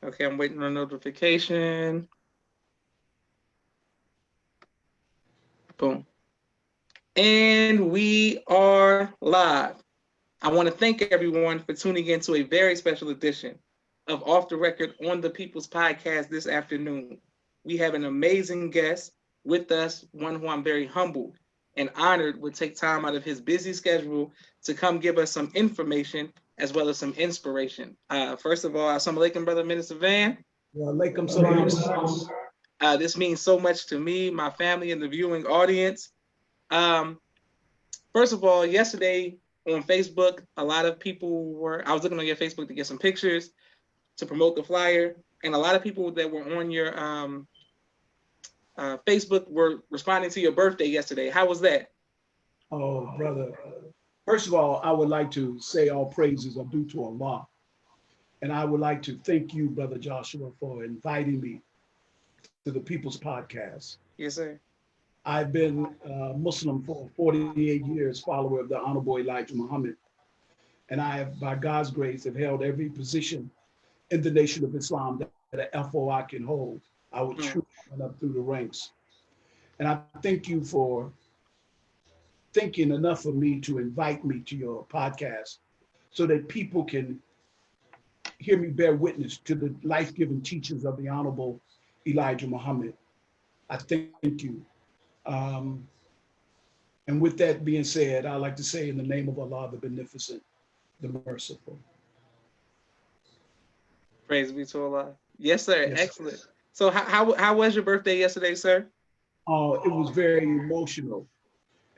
Okay, I'm waiting on a notification. Boom. And we are live. I want to thank everyone for tuning in to a very special edition of Off the Record on the People's Podcast this afternoon. We have an amazing guest with us, one who I'm very humbled and honored would take time out of his busy schedule to come give us some information as well as some inspiration. First of all, assalamu alaikum, brother Minister Van. Alaikum salam. This means so much to me, my family, and the viewing audience. Um, First of all, yesterday on Facebook, a lot of people I was looking on your Facebook to get some pictures to promote the flyer, and a lot of people that were on your Facebook were responding to your birthday yesterday. How was that? Oh, brother. First of all, I would like to say all praises are due to Allah. And I would like to thank you, Brother Joshua, for inviting me to the People's Podcast. Yes, sir. I've been Muslim for 48 years, follower of the Honorable Elijah Muhammad. And I have, by God's grace, have held every position in the nation of Islam that an FOI can hold. I would truly run up through the ranks. And I thank you for thinking enough of me to invite me to your podcast so that people can hear me bear witness to the life-giving teachings of the Honorable Elijah Muhammad. I thank you. And with that being said, I'd like to say in the name of Allah, the Beneficent, the Merciful. Praise be to Allah. Yes, sir. Yes. Excellent. So how was your birthday yesterday, sir? Oh, it was very emotional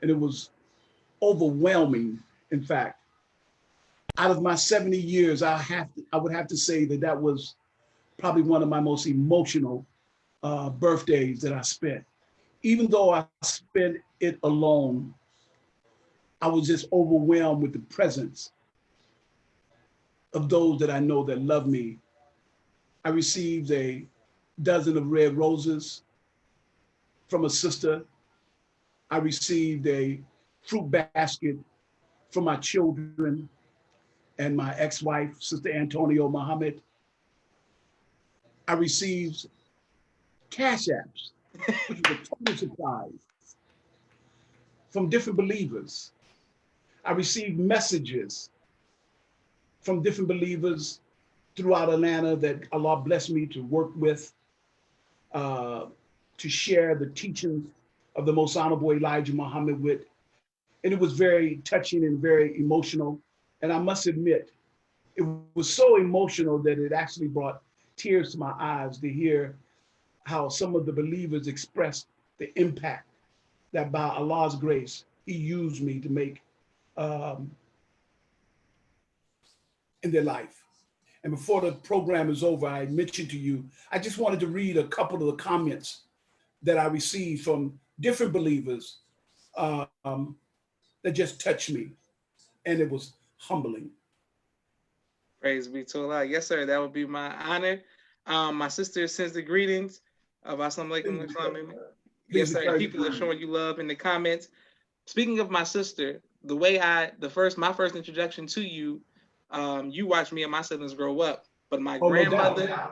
and it was overwhelming. In fact, out of my 70 years, I would have to say that was probably one of my most emotional birthdays that I spent. Even though I spent it alone, I was just overwhelmed with the presence of those that I know that love me. I received a dozen of red roses from a sister. I received a fruit basket from my children and my ex-wife, Sister Antonio Muhammad. I received cash apps, which was a total surprise, from different believers. I received messages from different believers throughout Atlanta that Allah blessed me to work with, to share the teachings of the Most Honorable Elijah Muhammad with. And it was very touching and very emotional. And I must admit, it was so emotional that it actually brought tears to my eyes to hear how some of the believers expressed the impact that by Allah's grace, He used me to make in their life. And before the program is over, I mentioned to you, I just wanted to read a couple of the comments that I received from different believers that just touched me. And it was humbling. Praise be to Allah. Yes, sir. That would be my honor. My sister sends the greetings of Assalamu alaikum. Yes, sir. People are showing you love in the comments. Speaking of my sister, the way my first introduction to you, you watched me and my siblings grow up. But my grandmother,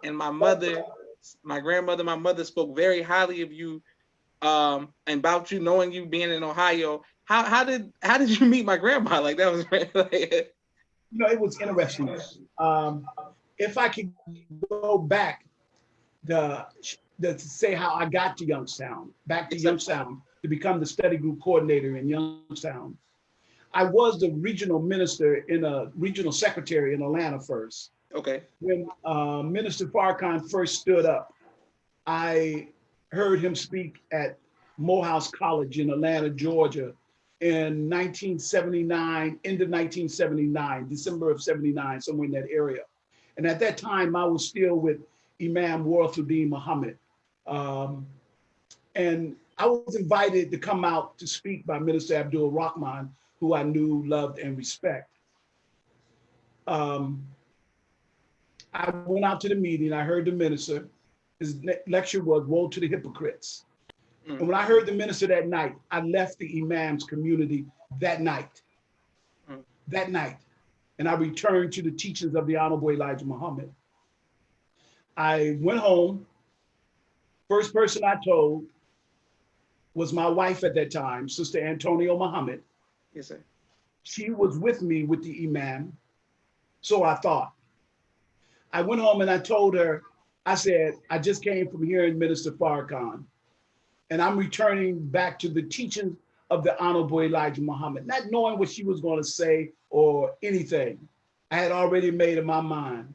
and my mother, my mother spoke very highly of you, and about you, knowing you being in Ohio. How did you meet my grandma? Like that was like, it was interesting. If I could go back to say how I got to Youngstown, to become the study group coordinator in Youngstown. I was the regional minister regional secretary in Atlanta first. Okay. When Minister Farrakhan first stood up, I heard him speak at Morehouse College in Atlanta, Georgia in 1979, end of 1979, December of 79, somewhere in that area. And at that time, I was still with Imam Warathuddin Muhammad. And I was invited to come out to speak by Minister Abdul Rahman, who I knew, loved, and respect. I went out to the meeting, I heard the minister. His lecture was Woe to the Hypocrites. Mm. And when I heard the minister that night, I left the imam's community that night. Mm. That night. and I returned to the teachings of the Honorable Elijah Muhammad. I went home. First person I told was my wife at that time, Sister Antonio Muhammad. Yes, sir. She was with me with the Imam, so I thought. I went home and I told her, I said, I just came from hearing Minister Farrakhan, and I'm returning back to the teachings of the Honorable Elijah Muhammad, not knowing what she was going to say or anything. I had already made up my mind.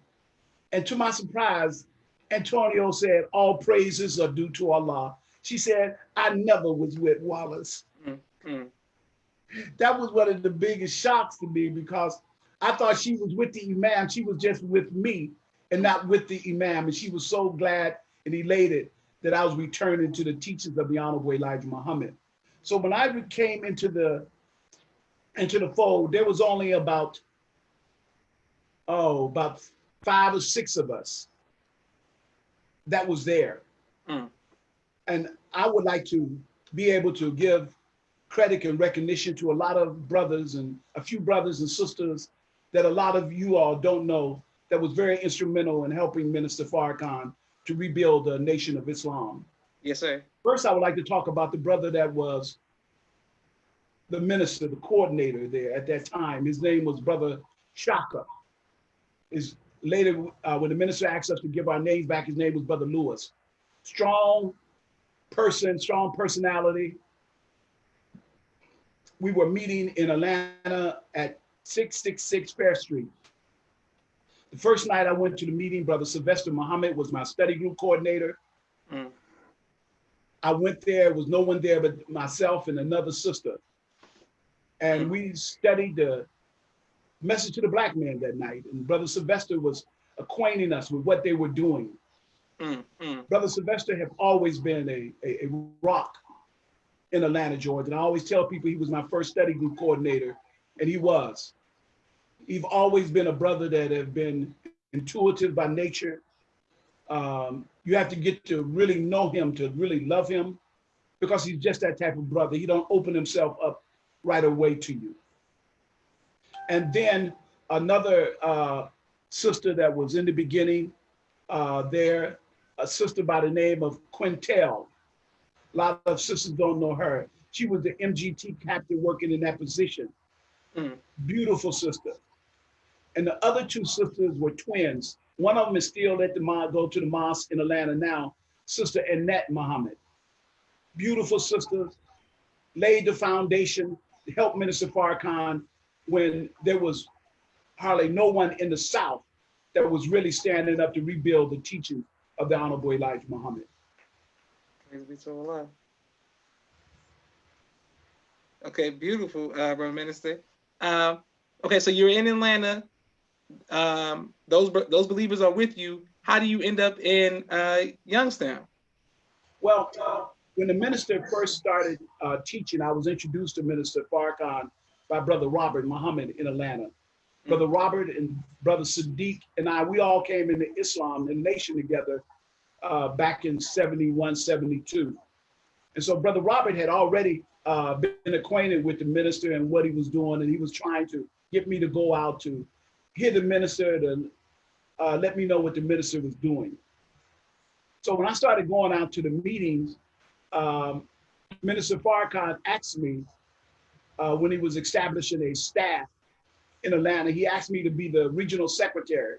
And to my surprise, Antonio said, all praises are due to Allah. She said, I never was with Wallace. Mm-hmm. That was one of the biggest shocks to me, because I thought she was with the Imam. She was just with me and not with the Imam. And she was so glad and elated that I was returning to the teachings of the Honorable Elijah Muhammad. So when I came into the fold, there was only about 5 or 6 of us that was there. Mm. And I would like to be able to give credit and recognition to a lot of brothers and a few brothers and sisters that a lot of you all don't know that was very instrumental in helping Minister Farrakhan to rebuild the Nation of Islam. Yes, sir. First, I would like to talk about the brother that was the minister, the coordinator there at that time. His name was Brother Shaka. Later, when the minister asked us to give our names back, his name was Brother Lewis. Strong person, strong personality. We were meeting in Atlanta at 666 Fair Street. The first night I went to the meeting, Brother Sylvester Muhammad was my study group coordinator. Mm. I went there, was no one there but myself and another sister. And we studied the message to the black man that night. And Brother Sylvester was acquainting us with what they were doing. Brother Sylvester had always been a rock in Atlanta, Georgia. And I always tell people he was my first study group coordinator, and he was. He's always been a brother that have been intuitive by nature. You have to get to really know him, to really love him, because he's just that type of brother. He don't open himself up right away to you. And then another sister that was in the beginning there, a sister by the name of Quintel. A lot of sisters don't know her. She was the MGT captain working in that position. Beautiful sister. And the other 2 sisters were twins. One of them is still at the go to the mosque in Atlanta now, Sister Annette Muhammad. Beautiful sisters, laid the foundation to help Minister Farrakhan when there was hardly no one in the South that was really standing up to rebuild the teaching of the Honorable Elijah Muhammad. Praise be to Allah. Okay, beautiful, Brother Minister. Okay, so you're in Atlanta. Those believers are with you. How do you end up in Youngstown? Well, when the minister first started teaching, I was introduced to Minister Farrakhan by Brother Robert Muhammad in Atlanta. Brother Robert and Brother Sadiq and we all came into Islam and nation together back in 71, 72. And so Brother Robert had already been acquainted with the minister and what he was doing, and he was trying to get me to go out to hear the minister, to let me know what the minister was doing. So when I started going out to the meetings, Minister Farrakhan asked me, when he was establishing a staff in Atlanta, he asked me to be the regional secretary.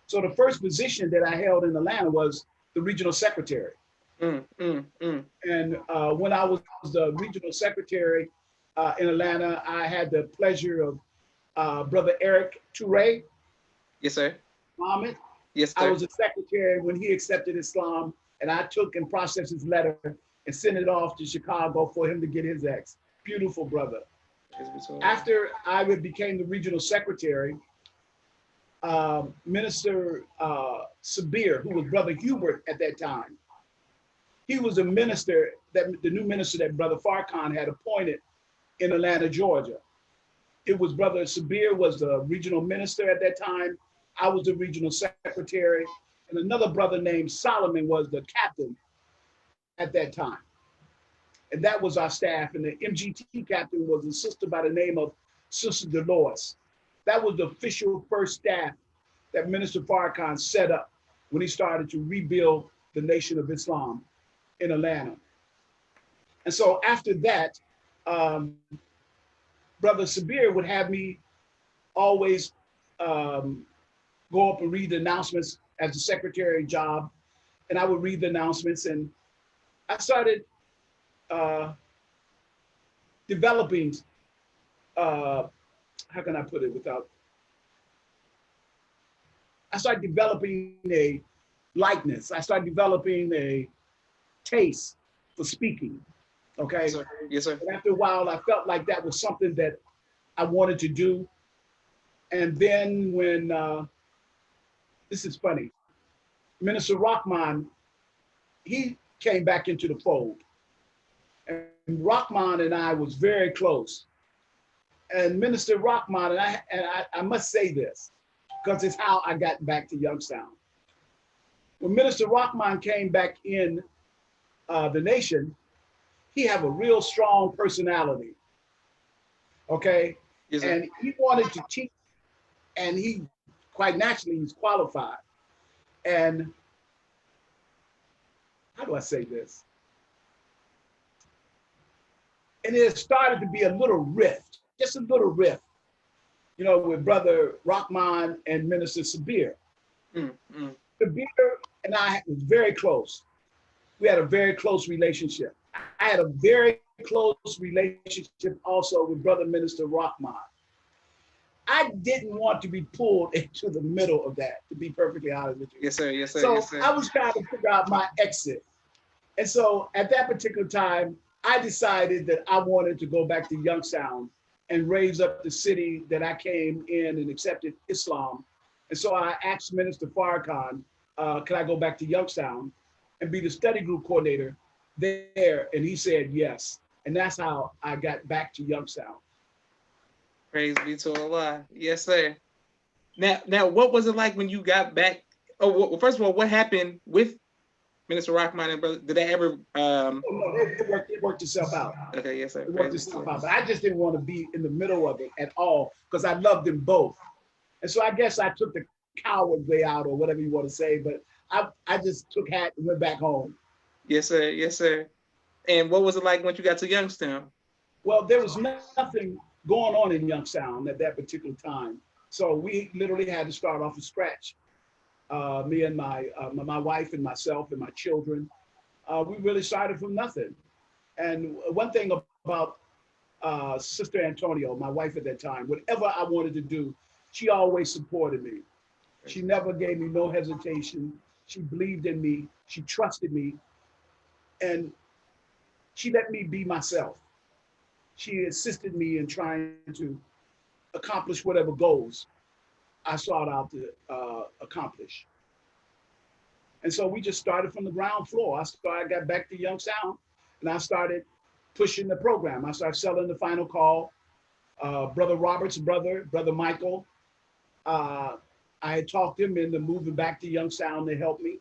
So the first position that I held in Atlanta was the regional secretary. And when I was the regional secretary in Atlanta, I had the pleasure of Brother Eric Toure. Yes, sir. Muhammad. Yes, sir. I was a secretary when he accepted Islam, and I took and processed his letter and sent it off to Chicago for him to get his ex. Beautiful brother. After I became the regional secretary, Minister Sabir, who was Brother Hubert at that time, he was a minister, the new minister that Brother Farrakhan had appointed in Atlanta, Georgia. It was Brother Sabir was the regional minister at that time. I was the regional secretary, and another brother named Solomon was the captain at that time. And that was our staff. And the MGT captain was a sister by the name of Sister Dolores. That was the official first staff that Minister Farrakhan set up when he started to rebuild the Nation of Islam in Atlanta. And so after that, Brother Sabir would have me always go up and read the announcements as the secretary job. And I would read the announcements, and I started developing, how can I put it I started developing a likeness. I started developing a taste for speaking, okay? Yes, sir. Yes, sir. And after a while, I felt like that was something that I wanted to do. And then when, this is funny, Minister Rahman, he came back into the fold. And Rahman and I was very close. And Minister Rahman, and I must say this, because it's how I got back to Youngstown. When Minister Rahman came back in the nation, he had a real strong personality, okay? Yes, sir. And he wanted to teach, and he, quite naturally, he's qualified. And how do I say this? And it started to be a little rift, just a little rift, you know, with Brother Rahman and Minister Sabir. Sabir and I was very close. We had a very close relationship. I had a very close relationship also with Brother Minister Rahman. I didn't want to be pulled into the middle of that, to be perfectly honest with you. Yes, sir. Yes, sir. So yes, sir. I was trying to figure out my exit. And so at that particular time, I decided that I wanted to go back to Youngstown and raise up the city that I came in and accepted Islam. And so I asked Minister Farrakhan, could I go back to Youngstown and be the study group coordinator there? And he said yes. And that's how I got back to Youngstown. Praise be to Allah. Yes, sir. Now, what was it like when you got back? Oh, well, first of all, what happened with Minister Rahman and brother? Did they ever? Oh, no, it worked itself out. Okay, yes, sir. It worked itself out. But I just didn't want to be in the middle of it at all because I loved them both. And so I guess I took the coward way out, or whatever you want to say. But I just took hat and went back home. Yes, sir. Yes, sir. And what was it like once you got to Youngstown? Well, there was nothing going on in Youngstown at that particular time. So we literally had to start off from scratch. Me and my wife and myself and my children, we really started from nothing. And one thing about Sister Antonio, my wife at that time, whatever I wanted to do, she always supported me. She never gave me no hesitation. She believed in me. She trusted me. And she let me be myself. She assisted me in trying to accomplish whatever goals I sought out to accomplish. And so we just started from the ground floor. I got back to Youngstown and I started pushing the program. I started selling the Final Call. Brother Robert's brother, Brother Michael, I had talked him into moving back to Youngstown to help me.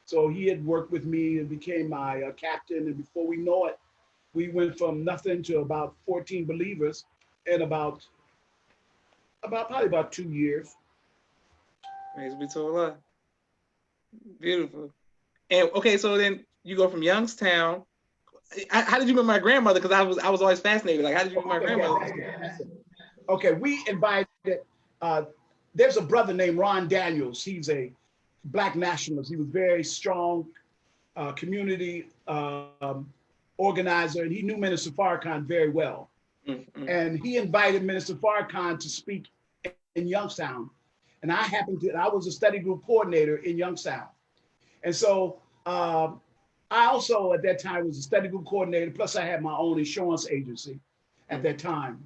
So he had worked with me and became my captain. And before we know it, we went from nothing to about 14 believers in probably about 2 years. Praise be to Allah. Beautiful. And okay, so then you go from Youngstown. How did you meet my grandmother? Because I was always fascinated. Like, how did you meet my grandmother? Okay, we invited. There's a brother named Ron Daniels. He's a Black nationalist. He was very strong community organizer, and he knew Minister Farrakhan very well. And he invited Minister Farrakhan to speak in Youngstown. And I was a study group coordinator in Youngstown. And so I also at that time was a study group coordinator, plus I had my own insurance agency at that time.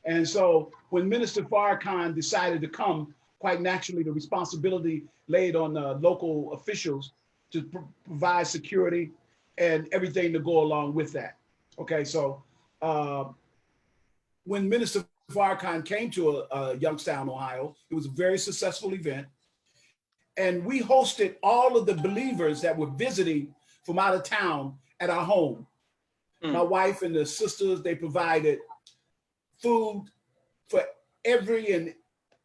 And so when Minister Farrakhan decided to come, quite naturally, the responsibility laid on local officials to provide security and everything to go along with that. Okay, so when Minister Farrakhan came to Youngstown, Ohio, it was a very successful event. And we hosted all of the believers that were visiting from out of town at our home. My wife and the sisters, they provided food for every and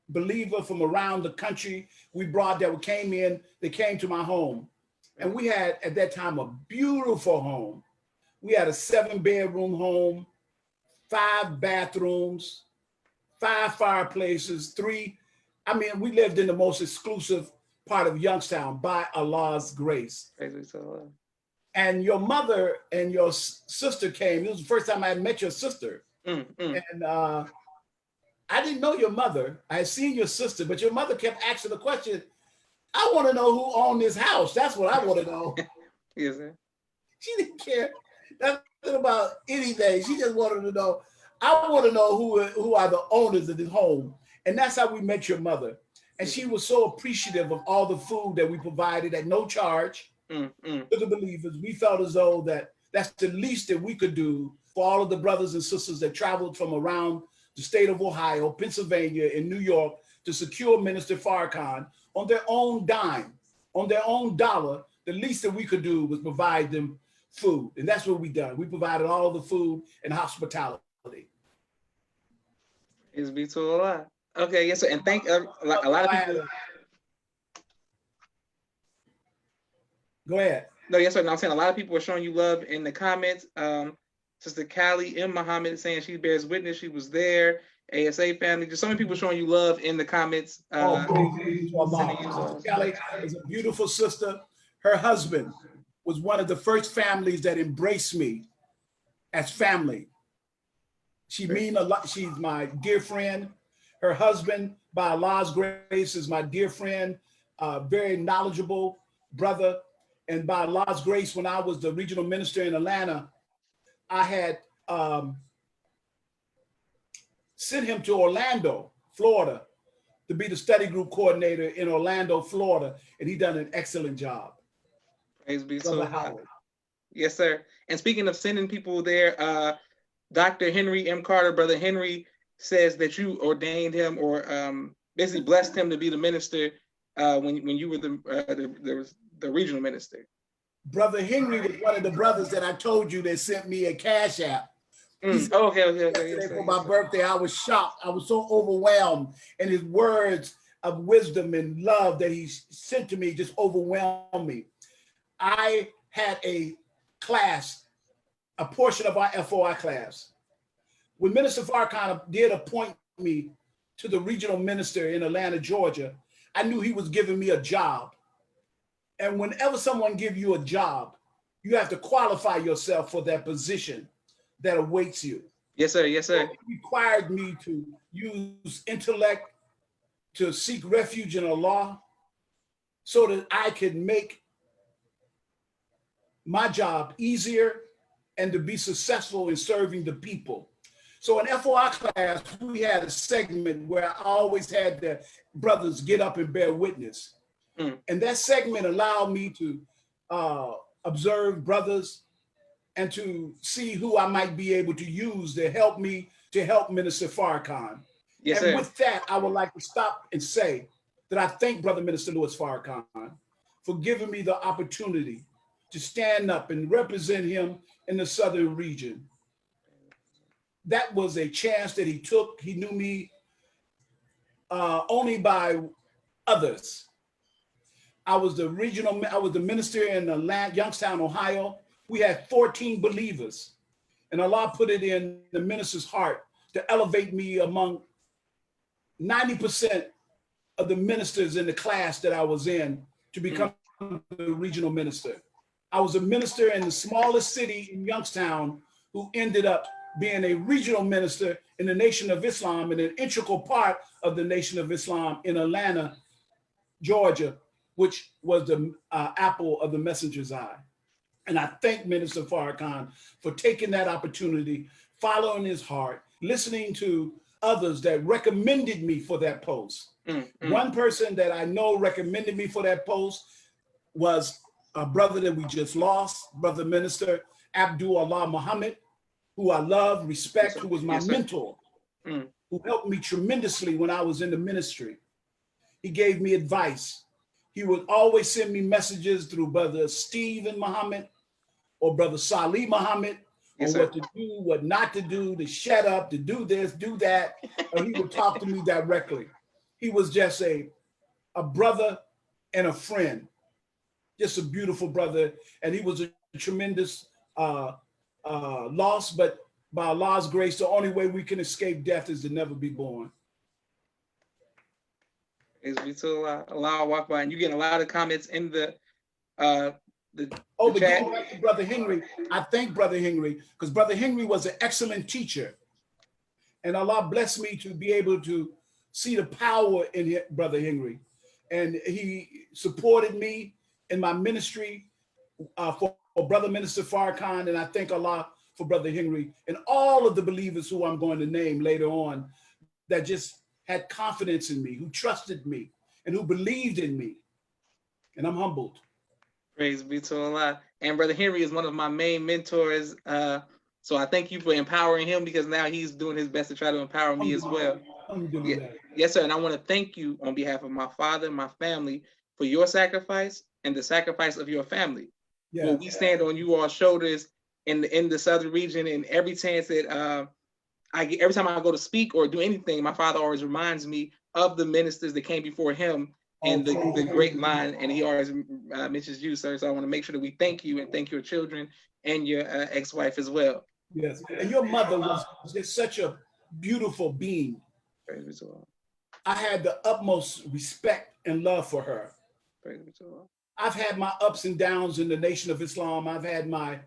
believer from around the country we brought that came in, they came to my home. And we had at that time a beautiful home. We had a 7-bedroom home, 5 bathrooms, 5 fireplaces, 3. I mean, we lived in the most exclusive part of Youngstown by Allah's grace. And your mother and your sister came. It was the first time I had met your sister. And I didn't know your mother. I had seen your sister, but your mother kept asking the question, I want to know who owned this house. That's what I want to know. Yes, sir. She didn't care nothing about anything. She just wanted to know, I want to know who are the owners of this home. And that's how we met your mother. And she was so appreciative of all the food that we provided at no charge to the believers. We felt as though that's the least that we could do for all of the brothers and sisters that traveled from around the state of Ohio, Pennsylvania, and New York to secure Minister Farrakhan on their own dime, on their own dollar. The least that we could do was provide them food. And that's what we done. We provided all the food and hospitality. It's be to Allah. Okay, yes, sir. And thank a lot of people. Go ahead. No, yes, sir. No, I'm saying a lot of people are showing you love in the comments. Sister Callie M. Muhammad is saying she bears witness. She was there. ASA family. Just so many people showing you love in the comments. Callie is a beautiful sister. Her husband was one of the first families that embraced me as family. She mean a lot. She's my dear friend. Her husband, by Allah's grace, is my dear friend, very knowledgeable brother. And by Allah's grace, when I was the regional minister in Atlanta, I had sent him to Orlando, Florida, to be the study group coordinator in Orlando, Florida. And he done an excellent job. Praise be to Allah. Yes, sir. And speaking of sending people there, Dr. Henry M. Carter, Brother Henry, says that you ordained him or basically blessed him to be the minister when you were the regional minister. Brother Henry was one of the brothers that I told you that sent me a cash app. Okay. For my birthday, I was shocked. I was so overwhelmed, and his words of wisdom and love that he sent to me just overwhelmed me. I had a class, a portion of our FOI class. When Minister Farrakhan did appoint me to the regional minister in Atlanta, Georgia, I knew he was giving me a job. And whenever someone gives you a job, you have to qualify yourself for that position that awaits you. Yes, sir. Yes, sir. So it required me to use intellect to seek refuge in Allah so that I could make my job easier and to be successful in serving the people. So in FOI class, we had a segment where I always had the brothers get up and bear witness. And that segment allowed me to observe brothers and to see who I might be able to use to help me to help Minister Farrakhan. Yes, and sir. With that, I would like to stop and say that I thank Brother Minister Louis Farrakhan for giving me the opportunity to stand up and represent him in the Southern region. That was a chance that he took. He knew me only by others. I was the minister in Youngstown, Ohio. We had 14 believers. And Allah put it in the minister's heart to elevate me among 90% of the ministers in the class that I was in to become the regional minister. I was a minister in the smallest city in Youngstown who ended up being a regional minister in the Nation of Islam and an integral part of the Nation of Islam in Atlanta, Georgia, which was the apple of the messenger's eye. And I thank Minister Farrakhan for taking that opportunity, following his heart, listening to others that recommended me for that post. One person that I know recommended me for that post was a brother that we just lost, Brother Minister Abdul Allah Muhammad, who I love, respect, who was my mentor, who helped me tremendously when I was in the ministry. He gave me advice. He would always send me messages through Brother Stephen Muhammad or Brother Salih Muhammad on what to do, what not to do, to shut up, to do this, do that. And he would talk to me directly. he was just a brother and a friend, just a beautiful brother. And he was a tremendous loss, but by Allah's grace, the only way we can escape death is to never be born. Praise be to Allah. Allah walk by, and you get a lot of comments in the But chat. going back to Brother Henry, I thank Brother Henry because Brother Henry was an excellent teacher. And Allah blessed me to be able to see the power in Brother Henry. And he supported me in my ministry for Brother Minister Farrakhan. And I thank Allah for Brother Henry and all of the believers who I'm going to name later on that just had confidence in me, who trusted me, and who believed in me. And I'm humbled. Praise be to Allah. And Brother Henry is one of my main mentors. So I thank you for empowering him because now he's doing his best to try to empower me as well. Yeah. Yes, sir. And I want to thank you on behalf of my father and my family for your sacrifice and the sacrifice of your family. Yeah. Well, we stand on you all's shoulders in the southern region, and every chance that every time I go to speak or do anything, my father always reminds me of the ministers that came before him and the great line, and he always mentions you, sir. So I want to make sure that we thank you and thank your children and your ex-wife as well. Yes, and your mother was just such a beautiful being. I had the utmost respect and love for her. I've had my ups and downs in the Nation of Islam. I've had my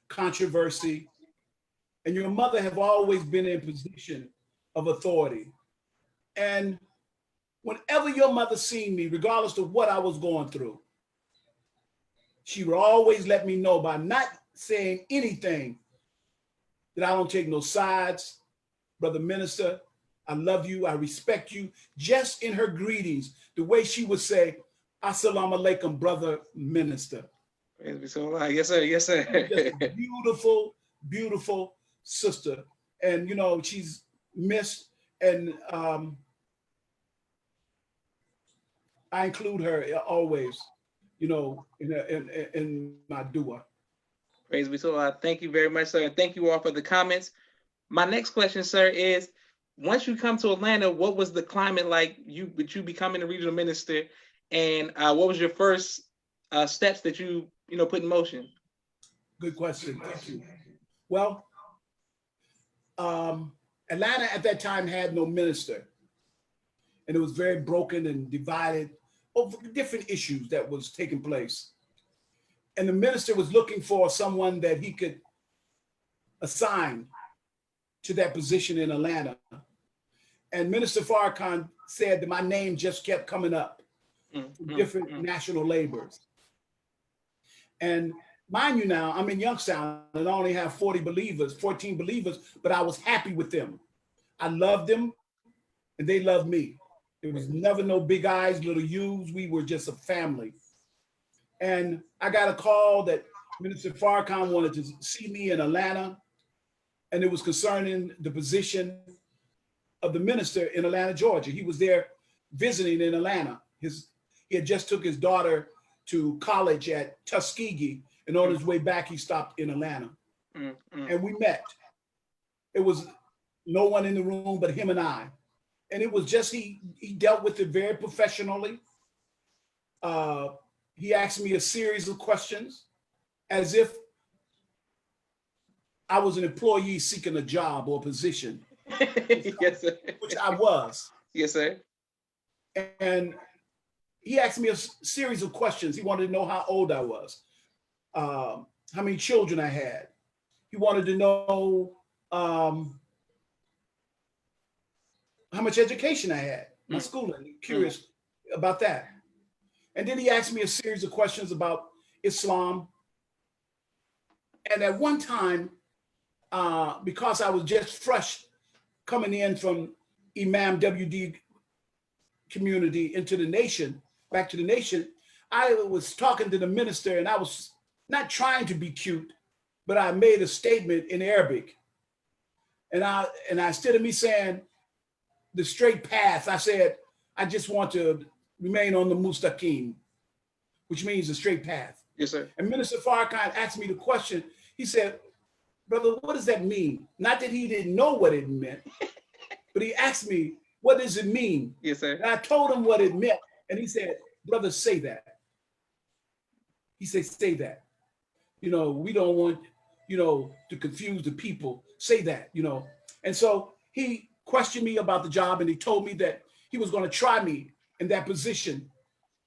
controversy, and your mother have always been in a position of authority. And whenever your mother seen me, regardless of what I was going through, she would always let me know by not saying anything that I don't take no sides. Brother Minister, I love you, I respect you. Just in her greetings, the way she would say, Assalamu alaikum, Brother Minister. Yes, sir, yes, sir. Just a beautiful, beautiful sister. And, you know, she's missed, and I include her always, you know, in my dua. Praise be to Allah. Thank you very much, sir. And thank you all for the comments. My next question, sir, is once you come to Atlanta, what was the climate like with you becoming a regional minister? And what was your first steps that you put in motion? Good question. Thank you. Well, Atlanta at that time had no minister. And it was very broken and divided over different issues that was taking place. And the minister was looking for someone that he could assign to that position in Atlanta. And Minister Farrakhan said that my name just kept coming up from different national labors. And mind you now, I'm in Youngstown and I only have 14 believers, but I was happy with them. I loved them and they loved me. There was never no big eyes, little U's. We were just a family. And I got a call that Minister Farrakhan wanted to see me in Atlanta, and it was concerning the position of the minister in Atlanta, Georgia. He was there visiting in Atlanta. He had just took his daughter to college at Tuskegee, and on his way back, he stopped in Atlanta. And we met. It was no one in the room but him and I. And it was just, he dealt with it very professionally. He asked me a series of questions as if I was an employee seeking a job or a position. Yes, sir. Which I was. Yes, sir. And he asked me a series of questions. He wanted to know how old I was, how many children I had. He wanted to know how much education I had, my schooling, curious about that. And then he asked me a series of questions about Islam. And at one time, because I was just fresh coming in from Imam WD community into the nation, back to the nation, I was talking to the minister and I was not trying to be cute, but I made a statement in Arabic. And instead of me saying the straight path, I said, I just want to remain on the mustaqim, which means the straight path. Yes, sir. And Minister Farrakhan asked me the question. He said, brother, what does that mean? Not that he didn't know what it meant, but he asked me, what does it mean? Yes, sir. And I told him what it meant. And he said, brother, say that. He said, say that. You know, we don't want, you know, to confuse the people. Say that, you know. And so he questioned me about the job, and he told me that he was going to try me in that position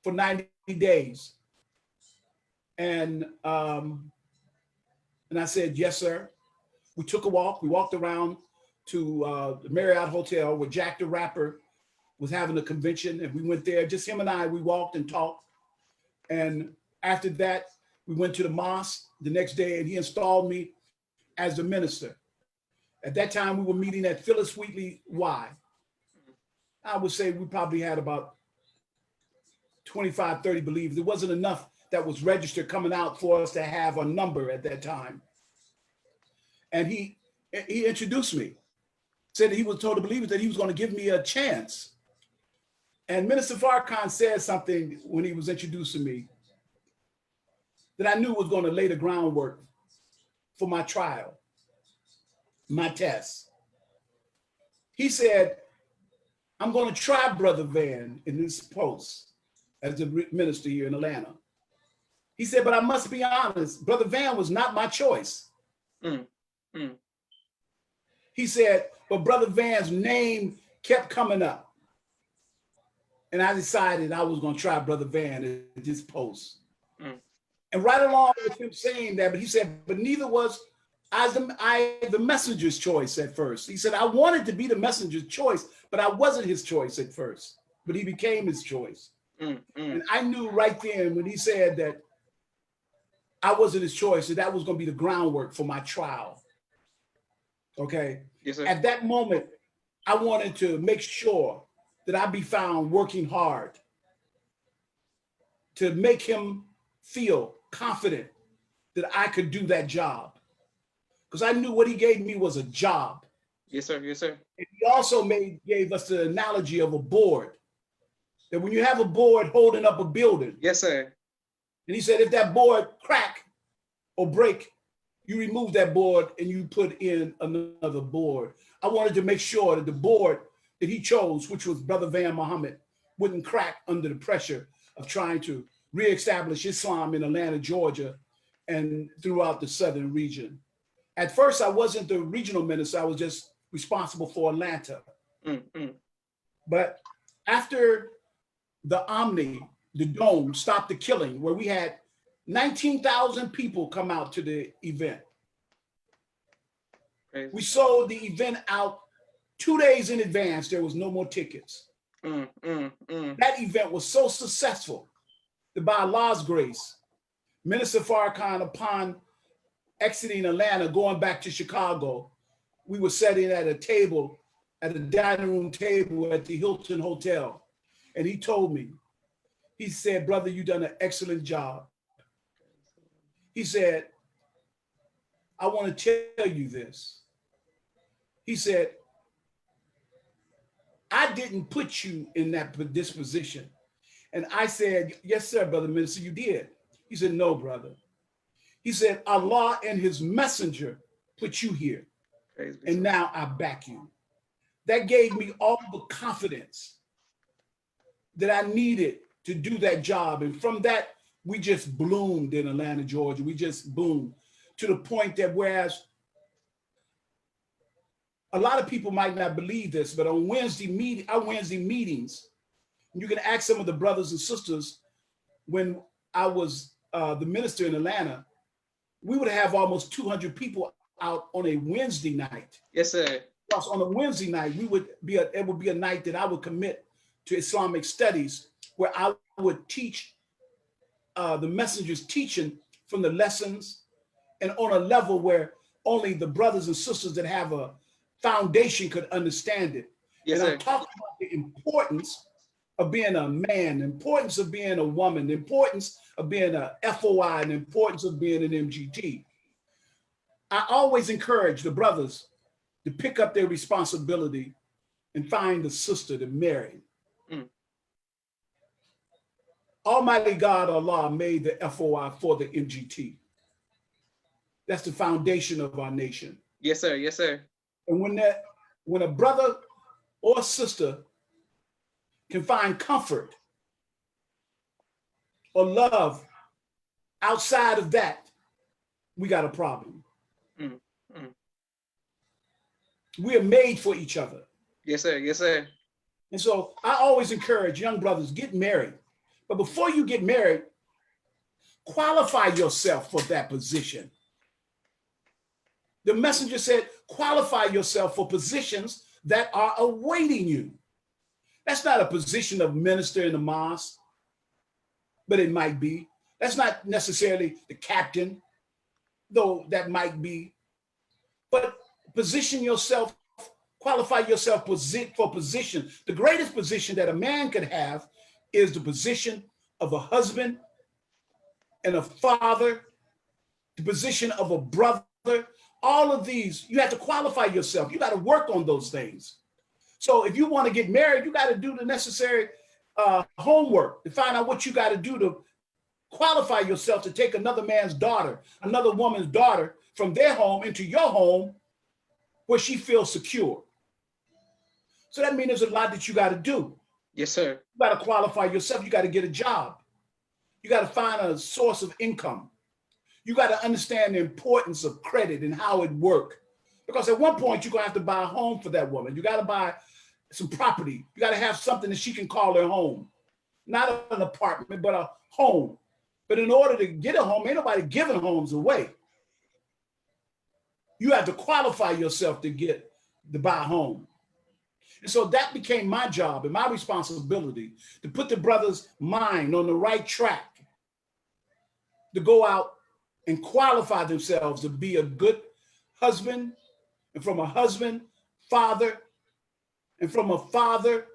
for 90 days. And I said, yes, sir. We took a walk. We walked around to the Marriott Hotel where Jack the Rapper was having a convention. And we went there, just him and I, we walked and talked. And after that, we went to the mosque the next day, and he installed me as the minister. At that time, we were meeting at Phyllis Wheatley Y. I would say we probably had about 25, 30 believers. There wasn't enough that was registered coming out for us to have a number at that time. And he introduced me, said that he was told the believers that he was going to give me a chance. And Minister Farrakhan said something when he was introducing me that I knew was going to lay the groundwork for my trial, my test. He said, I'm going to try Brother Van in this post as the minister here in Atlanta. He said, but I must be honest, Brother Van was not my choice. He said, but Brother Van's name kept coming up. And I decided I was going to try Brother Van at this post. And right along with him saying that, but he said, but neither was I the messenger's choice at first. He said, I wanted to be the messenger's choice, but I wasn't his choice at first, but he became his choice. And I knew right then when he said that I wasn't his choice, that was going to be the groundwork for my trial. Okay. Yes, sir. At that moment, I wanted to make sure that I be found working hard to make him feel confident that I could do that job. Because I knew what he gave me was a job. Yes, sir. Yes, sir. And he also gave us the analogy of a board. That when you have a board holding up a building. Yes, sir. And he said, if that board crack or break, you remove that board and you put in another board. I wanted to make sure that the board that he chose, which was Brother Van Muhammad, wouldn't crack under the pressure of trying to reestablish Islam in Atlanta, Georgia, and throughout the southern region. At first, I wasn't the regional minister. I was just responsible for Atlanta. But after the Omni, the Dome, stopped the killing, where we had 19,000 people come out to the event. Crazy. We sold the event out 2 days in advance. There was no more tickets. That event was so successful that by Allah's grace, Minister Farrakhan, upon exiting Atlanta, going back to Chicago, we were sitting at a table, at a dining room table at the Hilton Hotel. And he told me, he said, brother, you've done an excellent job. He said, I want to tell you this. He said, I didn't put you in this position. And I said, yes, sir, brother minister, you did. He said, no, brother. He said, Allah and his messenger put you here. And now I back you. That gave me all the confidence that I needed to do that job. And from that, we just bloomed in Atlanta, Georgia. We just boomed to the point that whereas a lot of people might not believe this, but on our Wednesday meetings, you can ask some of the brothers and sisters, when I was the minister in Atlanta, we would have almost 200 people out on a Wednesday night. Yes, sir. Plus, on a Wednesday night, it would be a night that I would commit to Islamic studies, where I would teach the messengers teaching from the lessons, and on a level where only the brothers and sisters that have a foundation could understand it. Yes, and sir. I'm talking about the importance of being a man, the importance of being a woman, the importance of being a FOI, and the importance of being an MGT. I always encourage the brothers to pick up their responsibility and find a sister to marry. Almighty God, Allah, made the FOI for the MGT. That's the foundation of our nation. Yes, sir. Yes, sir. And when a brother or a sister can find comfort or love outside of that, we got a problem. Mm, mm. We are made for each other. Yes, sir. Yes, sir. And so I always encourage young brothers, get married. But before you get married, qualify yourself for that position. The messenger said, qualify yourself for positions that are awaiting you. That's not a position of minister in the mosque, but it might be. That's not necessarily the captain, though that might be. But position yourself, qualify yourself for position. The greatest position that a man could have is the position of a husband and a father, the position of a brother. All of these, you have to qualify yourself. You got to work on those things. So if you want to get married, you got to do the necessary homework to find out what you got to do to qualify yourself to take another man's daughter, another woman's daughter from their home into your home where she feels secure. So that means there's a lot that you got to do. Yes, sir. You got to qualify yourself. You got to get a job. You got to find a source of income. You got to understand the importance of credit and how it works. Because at one point, you're going to have to buy a home for that woman. You got to buy some property. You got to have something that she can call her home. Not an apartment, but a home. But in order to get a home, ain't nobody giving homes away. You have to qualify yourself to buy a home. And so that became my job and my responsibility to put the brother's mind on the right track, to go out and qualify themselves to be a good husband, and from a husband, father, and from a father,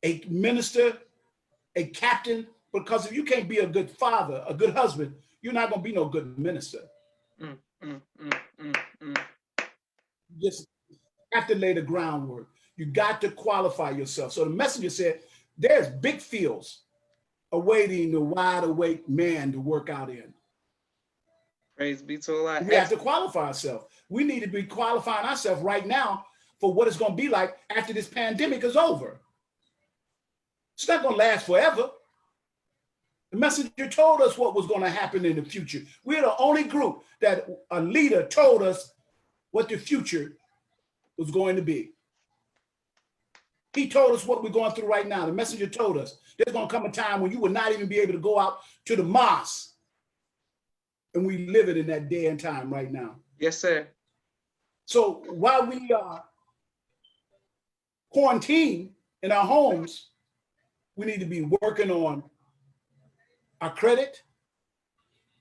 a minister, a captain. Because if you can't be a good father, a good husband, you're not going to be no good minister. You just have to lay the groundwork. You got to qualify yourself. So the messenger said, there's big fields awaiting the wide awake man to work out in. Praise be to Allah. We have to qualify ourselves. We need to be qualifying ourselves right now for what it's going to be like after this pandemic is over. It's not going to last forever. The messenger told us what was going to happen in the future. We're the only group that a leader told us what the future was going to be. He told us what we're going through right now. The messenger told us there's going to come a time when you will not even be able to go out to the mosque. And we live it in that day and time right now. Yes, sir. So while we are quarantined in our homes, we need to be working on our credit.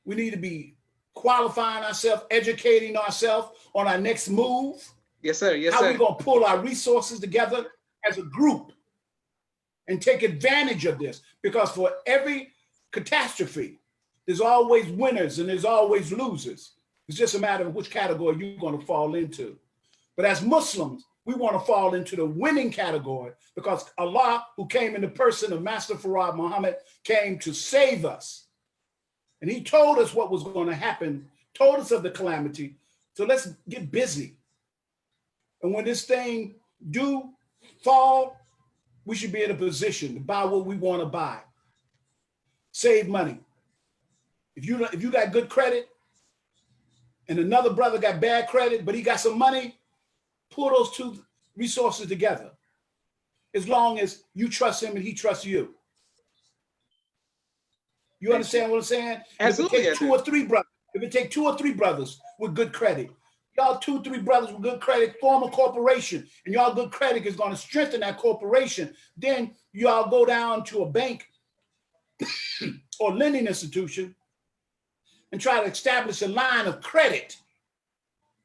We need to be qualifying ourselves, educating ourselves on our next move. Yes, sir. Yes, sir. How we're going to pull our resources together as a group and take advantage of this. Because for every catastrophe, there's always winners and there's always losers. It's just a matter of which category you're going to fall into. But as Muslims, we want to fall into the winning category because Allah, who came in the person of Master Farad Muhammad, came to save us. And he told us what was going to happen, told us of the calamity. So let's get busy. And when this thing do fall, we should be in a position to buy what we want to buy. Save money. If you got good credit and another brother got bad credit, but he got some money, pull those two resources together. As long as you trust him and he trusts you. You understand what I'm saying? Absolutely. If it take two or three brothers with good credit, y'all 2-3 brothers with good credit form a corporation, and y'all good credit is going to strengthen that corporation. Then y'all go down to a bank or lending institution and try to establish a line of credit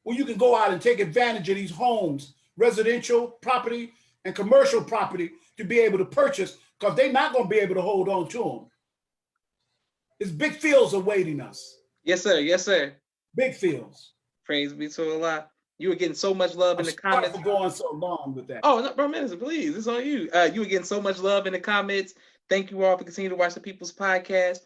where you can go out and take advantage of these homes, residential property and commercial property to be able to purchase, because they're not going to be able to hold on to them. There's big fields awaiting us. Yes, sir. Yes, sir. Big fields. Praise be to Allah. You were getting so much love in the comments. For going so long with that. Oh, no, bro, minister, please. It's on you. You were getting so much love in the comments. Thank you all for continuing to watch the People's Podcast.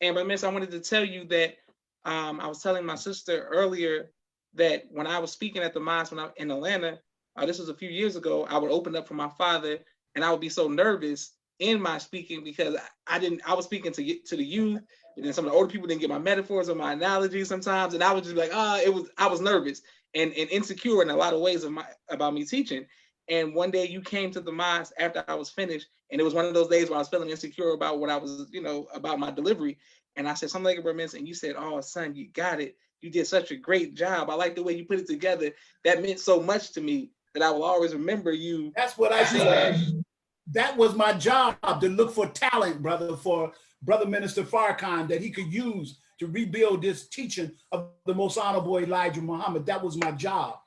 And, but, minister, I wanted to tell you that I was telling my sister earlier that when I was speaking at the mosque when I in Atlanta, this was a few years ago, I would open up for my father, and I would be so nervous in my speaking because I was speaking to the youth, and then some of the older people didn't get my metaphors or my analogies sometimes, and I would just be like, I was nervous and insecure in a lot of ways about me teaching. And one day you came to the mosque after I was finished, and it was one of those days where I was feeling insecure about what I was, about my delivery. And I said something like a and you said, "Oh, son, you got it. You did such a great job. I like the way you put it together. That meant so much to me that I will always remember you." That's what I said. That was my job, to look for talent, brother, for Brother Minister Farrakhan, that he could use to rebuild this teaching of the most honorable Elijah Muhammad. That was my job.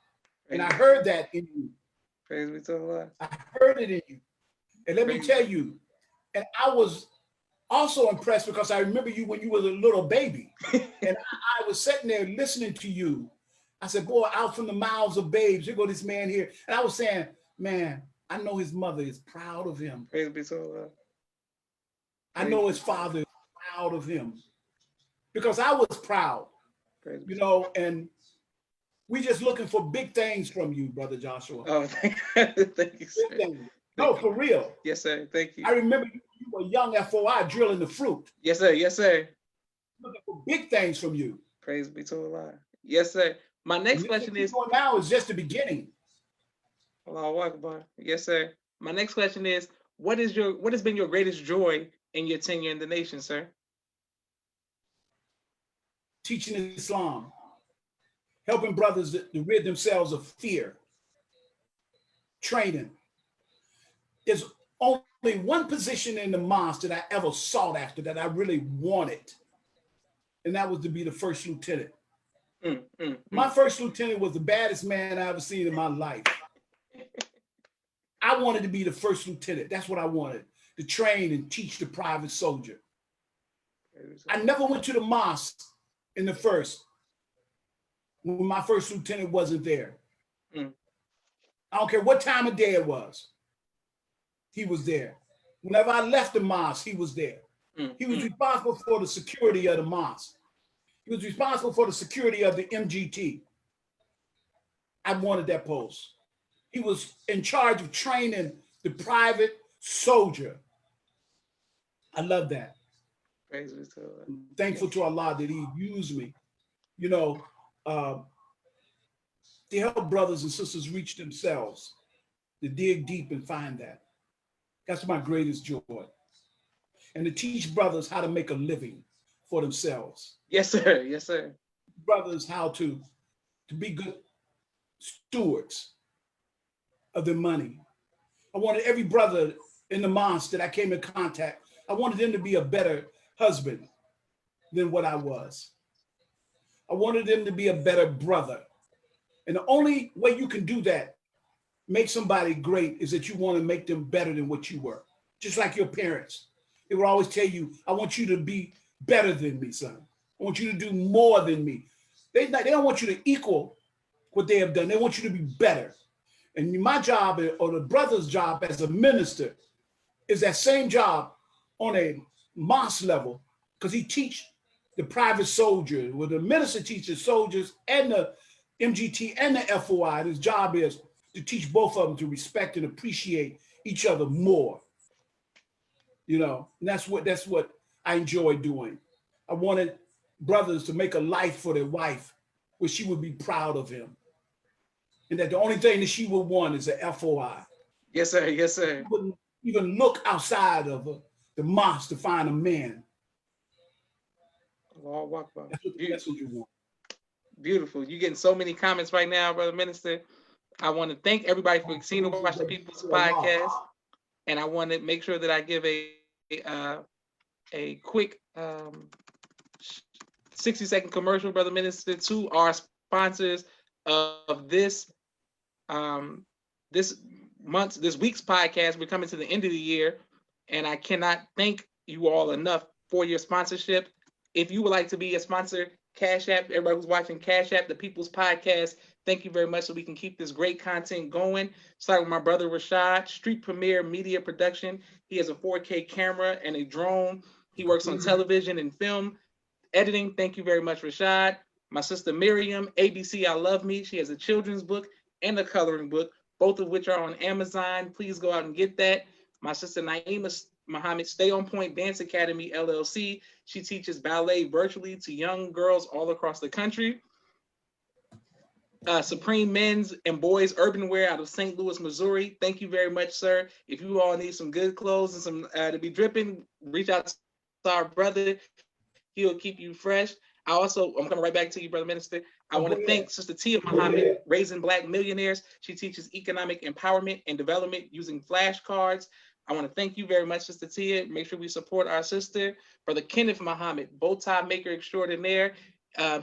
And I heard that in you. Praise be to Allah. I heard it in you. And let me tell you, and I was also impressed because I remember you when you were a little baby. And I was sitting there listening to you. I said, boy, out from the mouths of babes, here go this man here. And I was saying, man, I know his mother is proud of him. Praise be to Allah. I know his father is proud of him. Because I was proud, and we just looking for big things from you, Brother Joshua. Oh, thank you, sir. No, for real. Yes, sir. Thank you. I remember you were young FOI drilling the fruit. Yes, sir. Yes, sir. Looking for big things from you. Praise be to Allah. Yes, sir. My next question is, now is just the beginning. Allahu Akbar. Yes, sir. My next question is, what has been your greatest joy in your tenure in the nation, sir? Teaching Islam, helping brothers to rid themselves of fear, training. There's only one position in the mosque that I ever sought after, that I really wanted, and that was to be the first lieutenant. My first lieutenant was the baddest man I ever seen in my life. I wanted to be the first lieutenant. That's what I wanted, to train and teach the private soldier. I never went to the mosque in the first, when my first lieutenant wasn't there. I don't care what time of day it was. He was there. Whenever I left the mosque, he was there. He was responsible for the security of the mosque. He was responsible for the security of the MGT. I wanted that post. He was in charge of training the private soldier. I love that. Praise be to Allah. I'm thankful to Allah that he used me, to help brothers and sisters reach themselves, to dig deep and find that. That's my greatest joy. And to teach brothers how to make a living for themselves. Yes, sir. Yes, sir. Brothers how to be good stewards of their money. I wanted every brother in the mosque that I came in contact, I wanted them to be a better husband than what I was. I wanted them to be a better brother. And the only way you can do that, make somebody great, is that you want to make them better than what you were. Just like your parents. They would always tell you, I want you to be better than me, son. I want you to do more than me. They don't want you to equal what they have done. They want you to be better. And my job, or the brother's job as a minister, is that same job on a mosque level, because he teach the private soldier. Well, the minister teaches soldiers and the MGT and the FOI. His job is to teach both of them to respect and appreciate each other more. And that's what I enjoy doing. I wanted brothers to make a life for their wife where she would be proud of him. And that the only thing that she would want is a FOI. Yes, sir. Yes, sir. She wouldn't even look outside of the mosque to find a man. That's what you want. Beautiful. You're getting so many comments right now, Brother Minister. I want to thank everybody for seeing and watching the People's Podcast. And I want to make sure that I give a quick 60-second commercial, Brother Minister, to our sponsors of this week's podcast. We're coming to the end of the year, and I cannot thank you all enough for your sponsorship. If you would like to be a sponsor, Cash App, everybody who's watching, Cash App, the People's Podcast, thank you very much, so we can keep this great content going. Starting with my brother Rashad, Street Premiere Media Production. He has a 4K camera and a drone. He works on television and film editing. Thank you very much, Rashad. My sister Miriam, ABC I Love Me. She has a children's book and a coloring book. both of which are on Amazon. Please go out and get that. My sister Naima Muhammad, Stay on Point Dance Academy, LLC. She teaches ballet virtually to young girls all across the country. Supreme Men's and Boys Urban Wear out of St. Louis, Missouri. Thank you very much, sir. If you all need some good clothes and some to be dripping, reach out to our brother. He'll keep you fresh. I'm coming right back to you, Brother Minister. I want to thank Sister Tia Muhammad, Raising Black Millionaires. She teaches economic empowerment and development using flashcards. I want to thank you very much, Sister Tia. Make sure we support our sister. Brother Kenneth Muhammad, bow tie maker extraordinaire.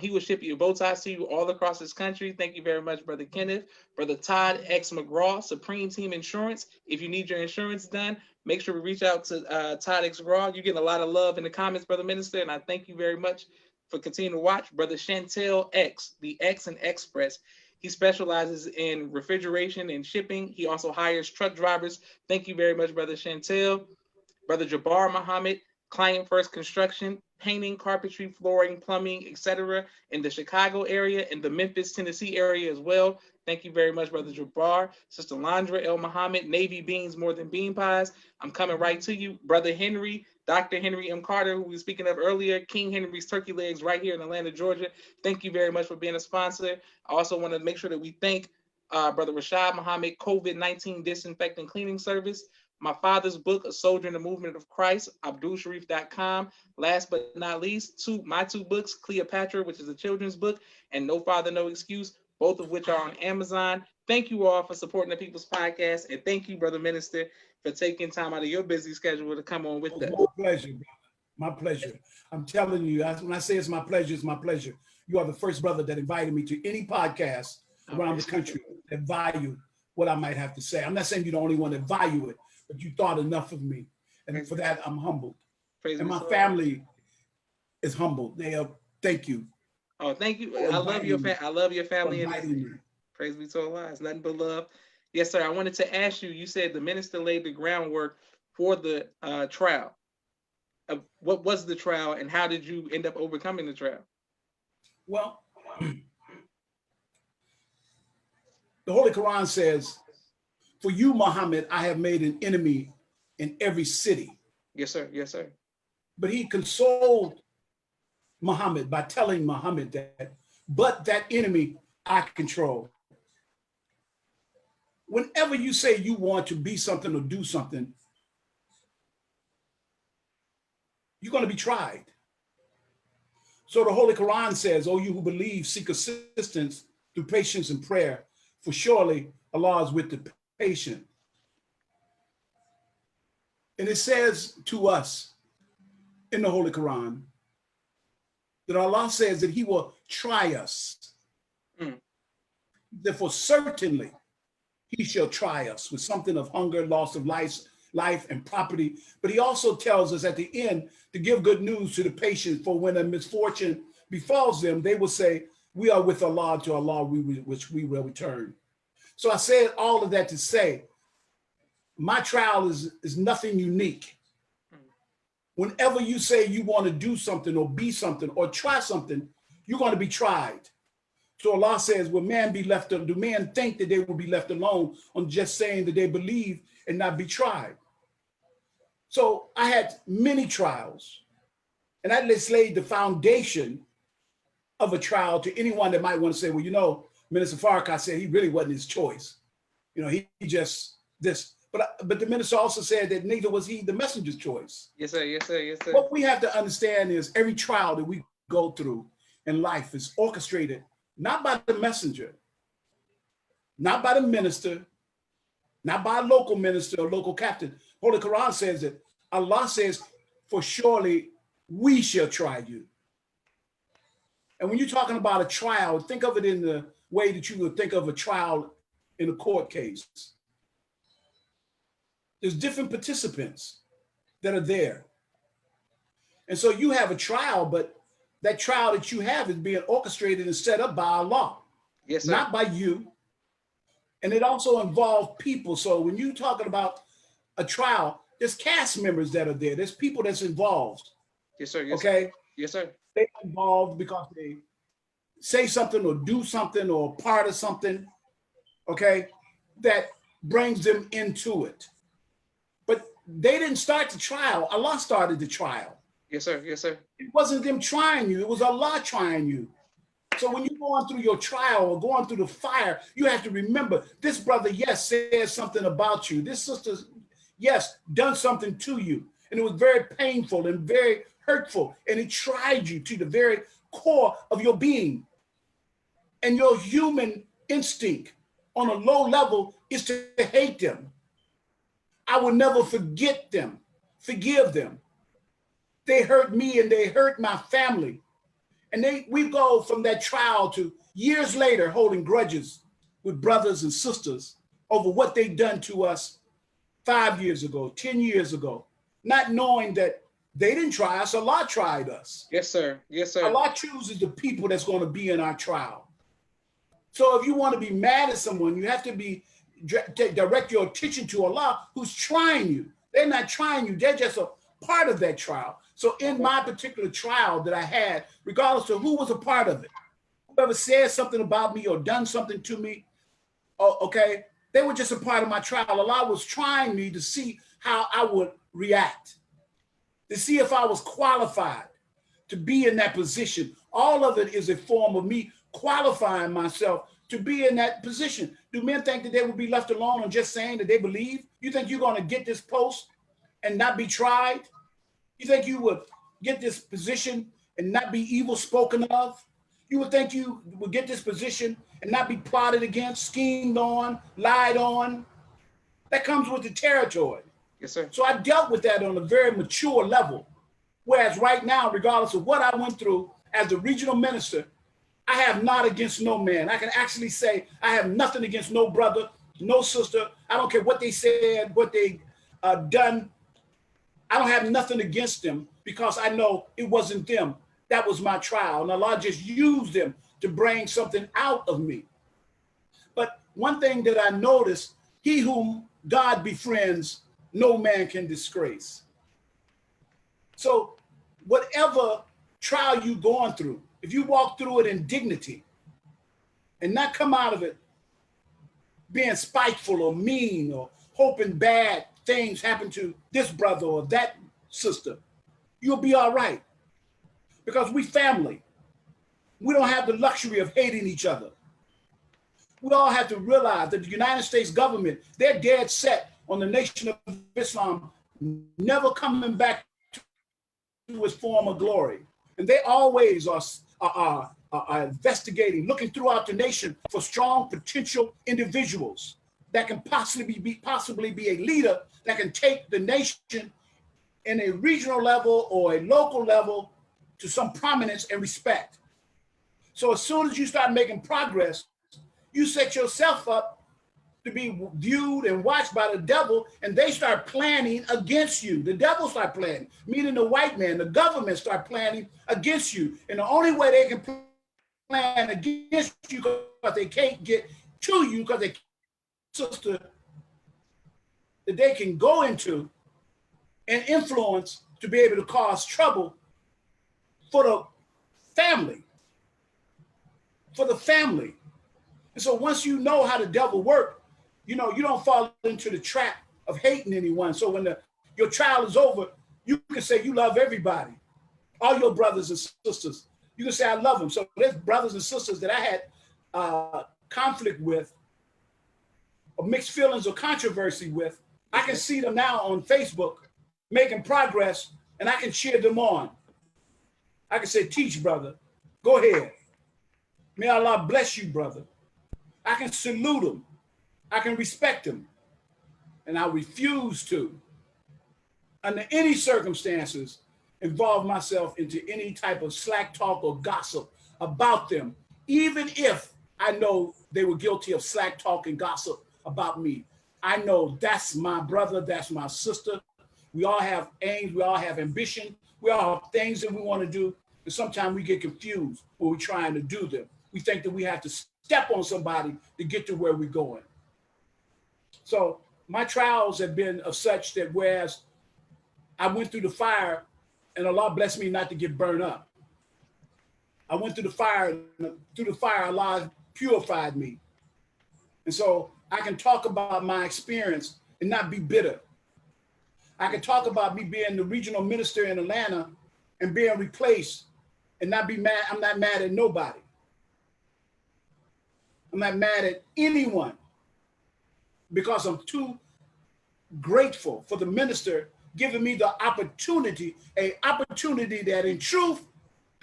He will ship your bow ties to you all across this country. Thank you very much, Brother Kenneth. Brother Todd X. McGraw, Supreme Team Insurance. If you need your insurance done, make sure we reach out to Todd X. McGraw. You're getting a lot of love in the comments, Brother Minister, and I thank you very much for continuing to watch. Brother Chantel X, the X and Express. He specializes in refrigeration and shipping. He also hires truck drivers. Thank you very much, Brother Chantel. Brother Jabbar Muhammad, Client First Construction, painting, carpentry, flooring, plumbing, etc. in the Chicago area and the Memphis, Tennessee area as well. Thank you very much, Brother Jabbar. Sister Landra El Muhammad, Navy Beans More Than Bean Pies. I'm coming right to you. Brother Henry, Dr. Henry M. Carter, who we were speaking of earlier, King Henry's Turkey Legs right here in Atlanta, Georgia. Thank you very much for being a sponsor. I also want to make sure that we thank Brother Rashad Muhammad, COVID-19 Disinfecting Cleaning Service. My father's book, A Soldier in the Movement of Christ, AbdulSharif.com. Last but not least, my two books, Cleopatra, which is a children's book, and No Father, No Excuse, both of which are on Amazon. Thank you all for supporting the People's Podcast, and thank you, Brother Minister, for taking time out of your busy schedule to come on with us. My pleasure, brother. My pleasure. I'm telling you, when I say it's my pleasure, it's my pleasure. You are the first brother that invited me to any podcast around the country that value what I might have to say. I'm not saying you're the only one that value it, but you thought enough of me. And for that, I'm humbled. And my family is humbled. Thank you. Oh, thank you. I love your family. And praise be to Allah. It's nothing but love. Yes, sir. I wanted to ask you, you said the minister laid the groundwork for the trial. What was the trial and how did you end up overcoming the trial? Well, the Holy Quran says, for you, Muhammad, I have made an enemy in every city. Yes, sir. Yes, sir. But he consoled Muhammad by telling Muhammad that, but that enemy I control. Whenever you say you want to be something or do something, you're going to be tried. So the Holy Quran says, oh, you who believe, seek assistance through patience and prayer, for surely Allah is with the patient. And it says to us in the Holy Quran that Allah says that he will try us. Therefore, certainly he shall try us with something of hunger, loss of life and property. But he also tells us at the end to give good news to the patient, for when a misfortune befalls them, they will say, we are with Allah, to Allah which we will return. So I said all of that to say, my trial is nothing unique. Whenever you say you want to do something or be something or try something, you're going to be tried. So Allah says, will man be left, do men think that they will be left alone on just saying that they believe and not be tried? So I had many trials, and that just laid the foundation of a trial to anyone that might want to say, well, you know, Minister Farrakhan said he really wasn't his choice. You know, he just this. But the minister also said that neither was he the messenger's choice. Yes, sir. Yes, sir. Yes, sir. What we have to understand is every trial that we go through in life is orchestrated not by the messenger, not by the minister, not by a local minister or local captain. Holy Quran says that Allah says, for surely we shall try you. And when you're talking about a trial, think of it in the way that you would think of a trial in a court case. There's different participants that are there. And so you have a trial, but that trial that you have is being orchestrated and set up by Allah. Yes, sir. Not by you. And it also involves people. So when you're talking about a trial, there's cast members that are there. There's people that's involved. Yes, sir. Yes, okay? Sir. Yes, sir. They're involved because they say something or do something or part of something, okay? that brings them into it. But they didn't start the trial. Allah started the trial. Yes, sir. Yes, sir. It wasn't them trying you. It was Allah trying you. So when you're going through your trial or going through the fire, you have to remember this brother, yes, says something about you. This sister, yes, done something to you. And it was very painful and very hurtful. And it tried you to the very core of your being. And your human instinct on a low level is to hate them. I will never forget them, forgive them. They hurt me and they hurt my family. And we go from that trial to years later holding grudges with brothers and sisters over what they done to us 5 years ago, 10 years ago, not knowing that they didn't try us, Allah tried us. Yes, sir. Yes, sir. Allah chooses the people that's going to be in our trial. So if you want to be mad at someone, you have to direct your attention to Allah who's trying you. They're not trying you. They're just a part of that trial. So in my particular trial that I had, regardless of who was a part of it, whoever said something about me or done something to me, okay, they were just a part of my trial. Allah was trying me to see how I would react, to see if I was qualified to be in that position. All of it is a form of me qualifying myself to be in that position. Do men think that they would be left alone on just saying that they believe? You think you're going to get this post and not be tried? You think you would get this position and not be evil spoken of? You would think you would get this position and not be plotted against, schemed on, lied on? That comes with the territory. Yes, sir. So I dealt with that on a very mature level. Whereas right now, regardless of what I went through as the regional minister, I have not against no man. I can actually say I have nothing against no brother, no sister. I don't care what they said, what they done. I don't have nothing against them because I know it wasn't them. That was my trial. And Allah just used them to bring something out of me. But one thing that I noticed, he whom God befriends, no man can disgrace. So whatever trial you're going through, if you walk through it in dignity and not come out of it being spiteful or mean or hoping bad things happen to this brother or that sister, you'll be all right. Because we family. We don't have the luxury of hating each other. We all have to realize that the United States government, they're dead set on the Nation of Islam never coming back to its former glory. And they always are investigating, looking throughout the nation for strong potential individuals that can possibly be a leader that can take the nation in a regional level or a local level to some prominence and respect. So as soon as you start making progress, you set yourself up to be viewed and watched by the devil, and they start planning against you. The devil start planning, meaning the white man, the government start planning against you. And the only way they can plan against you because they can't get to you because they sister that they can go into and influence to be able to cause trouble for the family. For the family. And so once you know how the devil works, you know, you don't fall into the trap of hating anyone. So when your trial is over, you can say you love everybody, all your brothers and sisters. You can say, I love them. So there's brothers and sisters that I had conflict with, or mixed feelings or controversy with. I can see them now on Facebook making progress, and I can cheer them on. I can say, teach, brother. Go ahead. May Allah bless you, brother. I can salute them. I can respect them. And I refuse to, under any circumstances, involve myself into any type of slack talk or gossip about them, even if I know they were guilty of slack talk and gossip about me. I know that's my brother, that's my sister. We all have aims, we all have ambition, we all have things that we want to do, and sometimes we get confused when we're trying to do them. We think that we have to step on somebody to get to where we're going. So my trials have been of such that whereas I went through the fire and Allah blessed me not to get burned up. I went through the fire Allah purified me. And so I can talk about my experience and not be bitter. I can talk about me being the regional minister in Atlanta and being replaced and not be mad. I'm not mad at nobody. I'm not mad at anyone because I'm too grateful for the minister giving me the opportunity, an opportunity that in truth,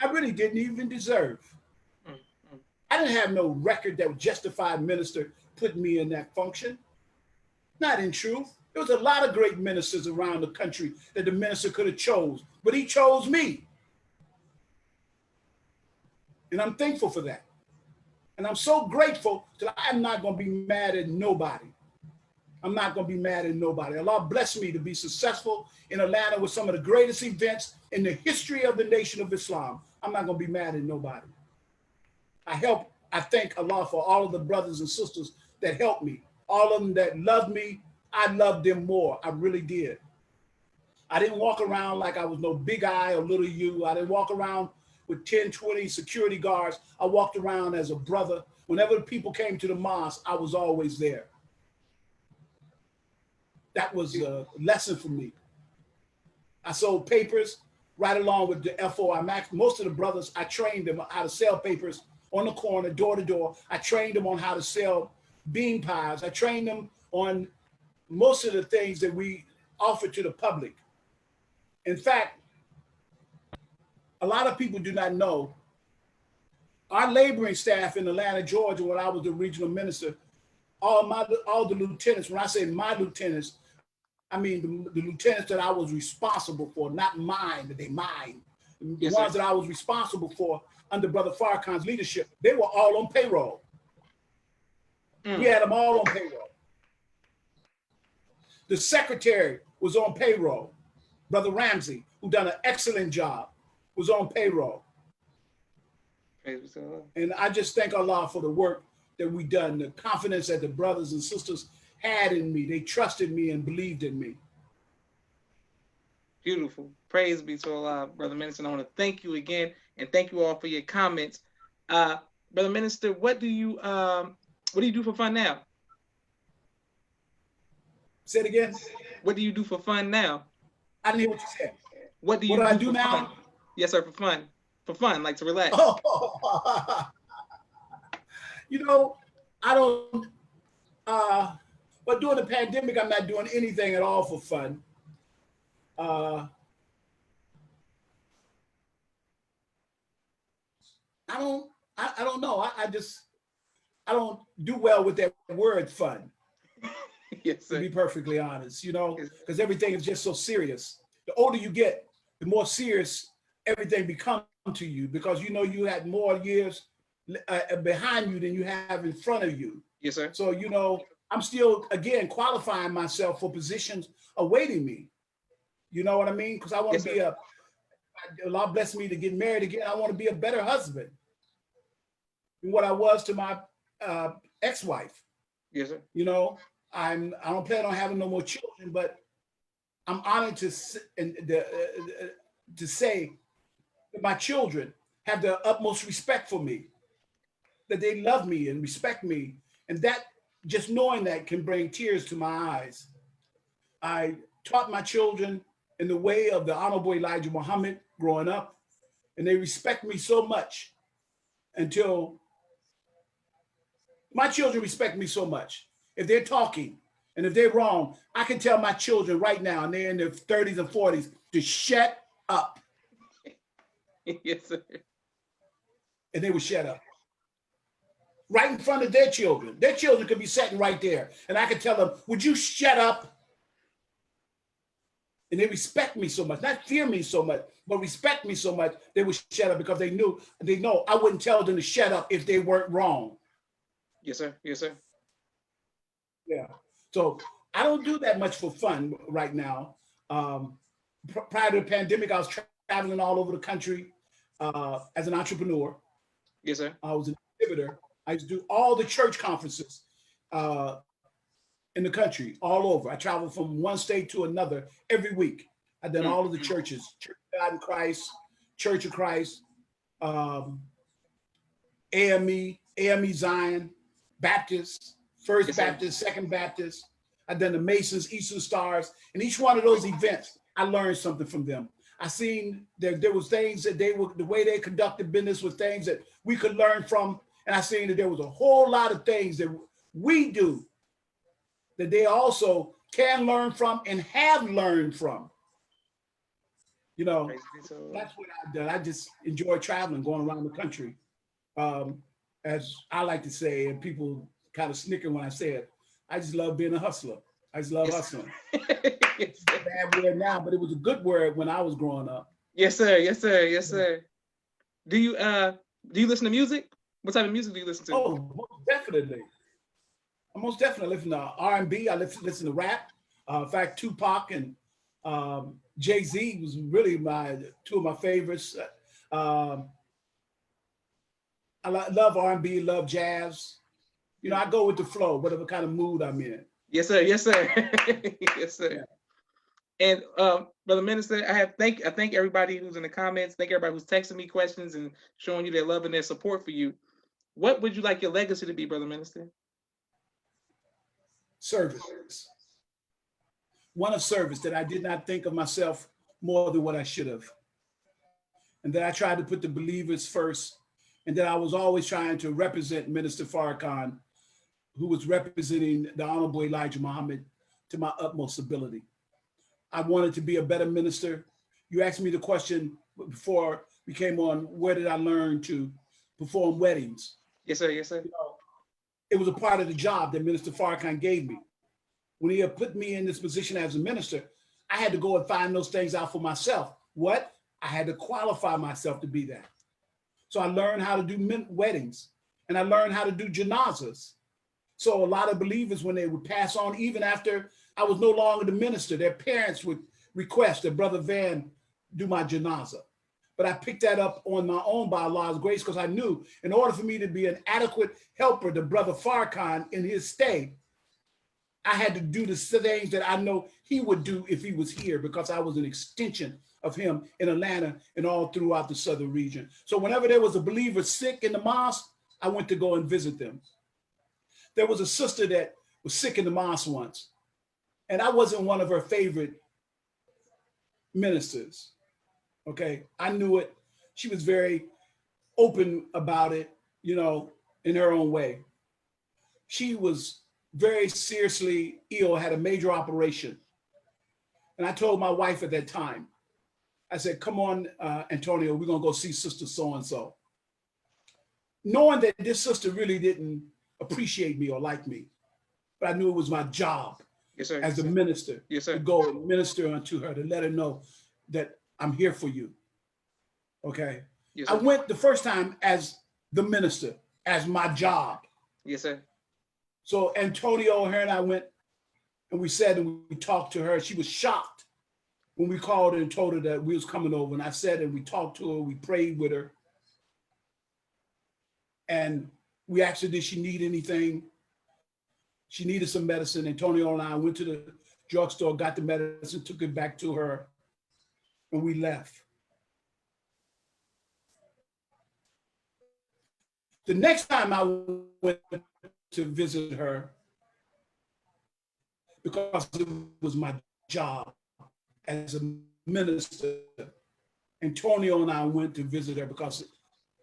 I really didn't even deserve. I didn't have no record that would justify a minister putting me in that function. Not in truth. There was a lot of great ministers around the country that the minister could have chose, but he chose me. And I'm thankful for that. And I'm so grateful that I'm not going to be mad at nobody. I'm not going to be mad at nobody. Allah bless me to be successful in Atlanta with some of the greatest events in the history of the Nation of Islam. I'm not going to be mad at nobody. I thank Allah for all of the brothers and sisters that helped me. All of them that loved me, I loved them more. I really did. I didn't walk around like I was no big I or little you. I didn't walk around with 10, 20 security guards. I walked around as a brother. Whenever people came to the mosque, I was always there. That was a lesson for me. I sold papers right along with the FO. Most of the brothers, I trained them how to sell papers on the corner, door to door. I trained them on how to sell bean pies. I trained them on most of the things that we offer to the public. In fact, a lot of people do not know our laboring staff in Atlanta, Georgia, when I was the regional minister, all the lieutenants, when I say my lieutenants, I mean the lieutenants that I was responsible for, not mine, that they mine. The ones that I was responsible for under Brother Farrakhan's leadership, they were all on payroll. We had them all on payroll. The secretary was on payroll. Brother Ramsey, who done an excellent job, was on payroll. And I just thank Allah for the work that we done, the confidence that the brothers and sisters had in me. They trusted me and believed in me. Beautiful. Praise be to Allah, Brother Minister. I want to thank you again and thank you all for your comments. Brother Minister, what do you do for fun now? Say it again. What do you do for fun now? I didn't hear what you said. What do you do now? Fun? Yes, sir, for fun. For fun, like to relax. You know, I don't, but during the pandemic, I'm not doing anything at all for fun. I don't know. I don't do well with that word fun. Yes, sir. To be perfectly honest, you know, because everything is just so serious. The older you get, the more serious everything becomes to you, because you know you had more years behind you than you have in front of you. Yes, sir. So, you know, I'm still, again, qualifying myself for positions awaiting me. You know what I mean? Because I want to be Allah bless me to get married again. I want to be a better husband than what I was to my ex-wife. Yes, sir. You know, I don't plan on having no more children, but I'm honored to say that my children have the utmost respect for me, that they love me and respect me. And that, just knowing that, can bring tears to my eyes. I taught my children in the way of the Honorable Elijah Muhammad growing up, and they respect me so much until my children respect me so much. If they're talking and if they're wrong, I can tell my children right now, and they're in their 30s and 40s, to shut up. Yes, sir. And they will shut up. Right in front of their children. Their children could be sitting right there. And I could tell them, would you shut up? And they respect me so much, not fear me so much, but respect me so much, they would shut up, because they know I wouldn't tell them to shut up if they weren't wrong. Yes, sir. Yes, sir. Yeah. So I don't do that much for fun right now. Prior to the pandemic, I was traveling all over the country as an entrepreneur. Yes, sir. I was an exhibitor. I used to do all the church conferences in the country, all over. I traveled from one state to another every week. I've done all of the churches: Church of God in Christ, Church of Christ, AME Zion, Baptist, First Yes, sir. Baptist, Second Baptist. I've done the Masons, Eastern Stars, and each one of those events, I learned something from them. I seen that there was things that they were, the way they conducted business was things that we could learn from. And I seen that there was a whole lot of things that we do that they also can learn from and have learned from. You know, that's what I've done. I just enjoy traveling, going around the country. As I like to say, and people kind of snicker when I say it, I just love being a hustler. I just love hustling. It's a bad word now, but it was a good word when I was growing up. Yes, sir. Yes, sir. Yes, sir. Do you listen to music? What type of music do you listen to? Oh, most definitely. I most definitely listen to R&B. I listen to rap. In fact, Tupac and Jay-Z was really two of my favorites. I love R&B, love jazz. You know, I go with the flow, whatever kind of mood I'm in. Yes, sir. Yes, sir. Yes, sir. Yeah. And Brother Minister, I thank everybody who's in the comments. Thank everybody who's texting me questions and showing you their love and their support for you. What would you like your legacy to be, Brother Minister? Service. One of service, that I did not think of myself more than what I should have. And that I tried to put the believers first. And that I was always trying to represent Minister Farrakhan, who was representing the Honorable Elijah Muhammad, to my utmost ability. I wanted to be a better minister. You asked me the question before we came on, where did I learn to perform weddings? Yes, sir. Yes, sir. You know, it was a part of the job that Minister Farrakhan gave me. When he had put me in this position as a minister, I had to go and find those things out for myself. What? I had to qualify myself to be that. So I learned how to do weddings, and I learned how to do janazas. So a lot of believers, when they would pass on, even after I was no longer the minister, their parents would request that Brother Van do my janaza. But I picked that up on my own by Allah's grace, because I knew in order for me to be an adequate helper to Brother Farrakhan in his stay, I had to do the things that I know he would do if he was here, because I was an extension of him in Atlanta and all throughout the southern region. So whenever there was a believer sick in the mosque, I went to go and visit them. There was a sister that was sick in the mosque once, and I wasn't one of her favorite ministers. Okay, I knew it. She was very open about it, you know, in her own way. She was very seriously ill, had a major operation. And I told my wife at that time, I said, come on, Antonio, we're gonna go see Sister so-and-so. Knowing that this sister really didn't appreciate me or like me, but I knew it was my job, yes, sir, as a minister, yes, sir, to go and minister unto her, to let her know that I'm here for you, okay? Yes, I went the first time as the minister, as my job. Yes, sir. So Antonio, her and I went, and we said, and we talked to her. She was shocked when we called her and told her that we was coming over. And I said, and we talked to her, we prayed with her. And we asked her, did she need anything? She needed some medicine. Antonio and I went to the drugstore, got the medicine, took it back to her, and we left. The next time I went to visit her, because it was my job as a minister, Antonio and I went to visit her because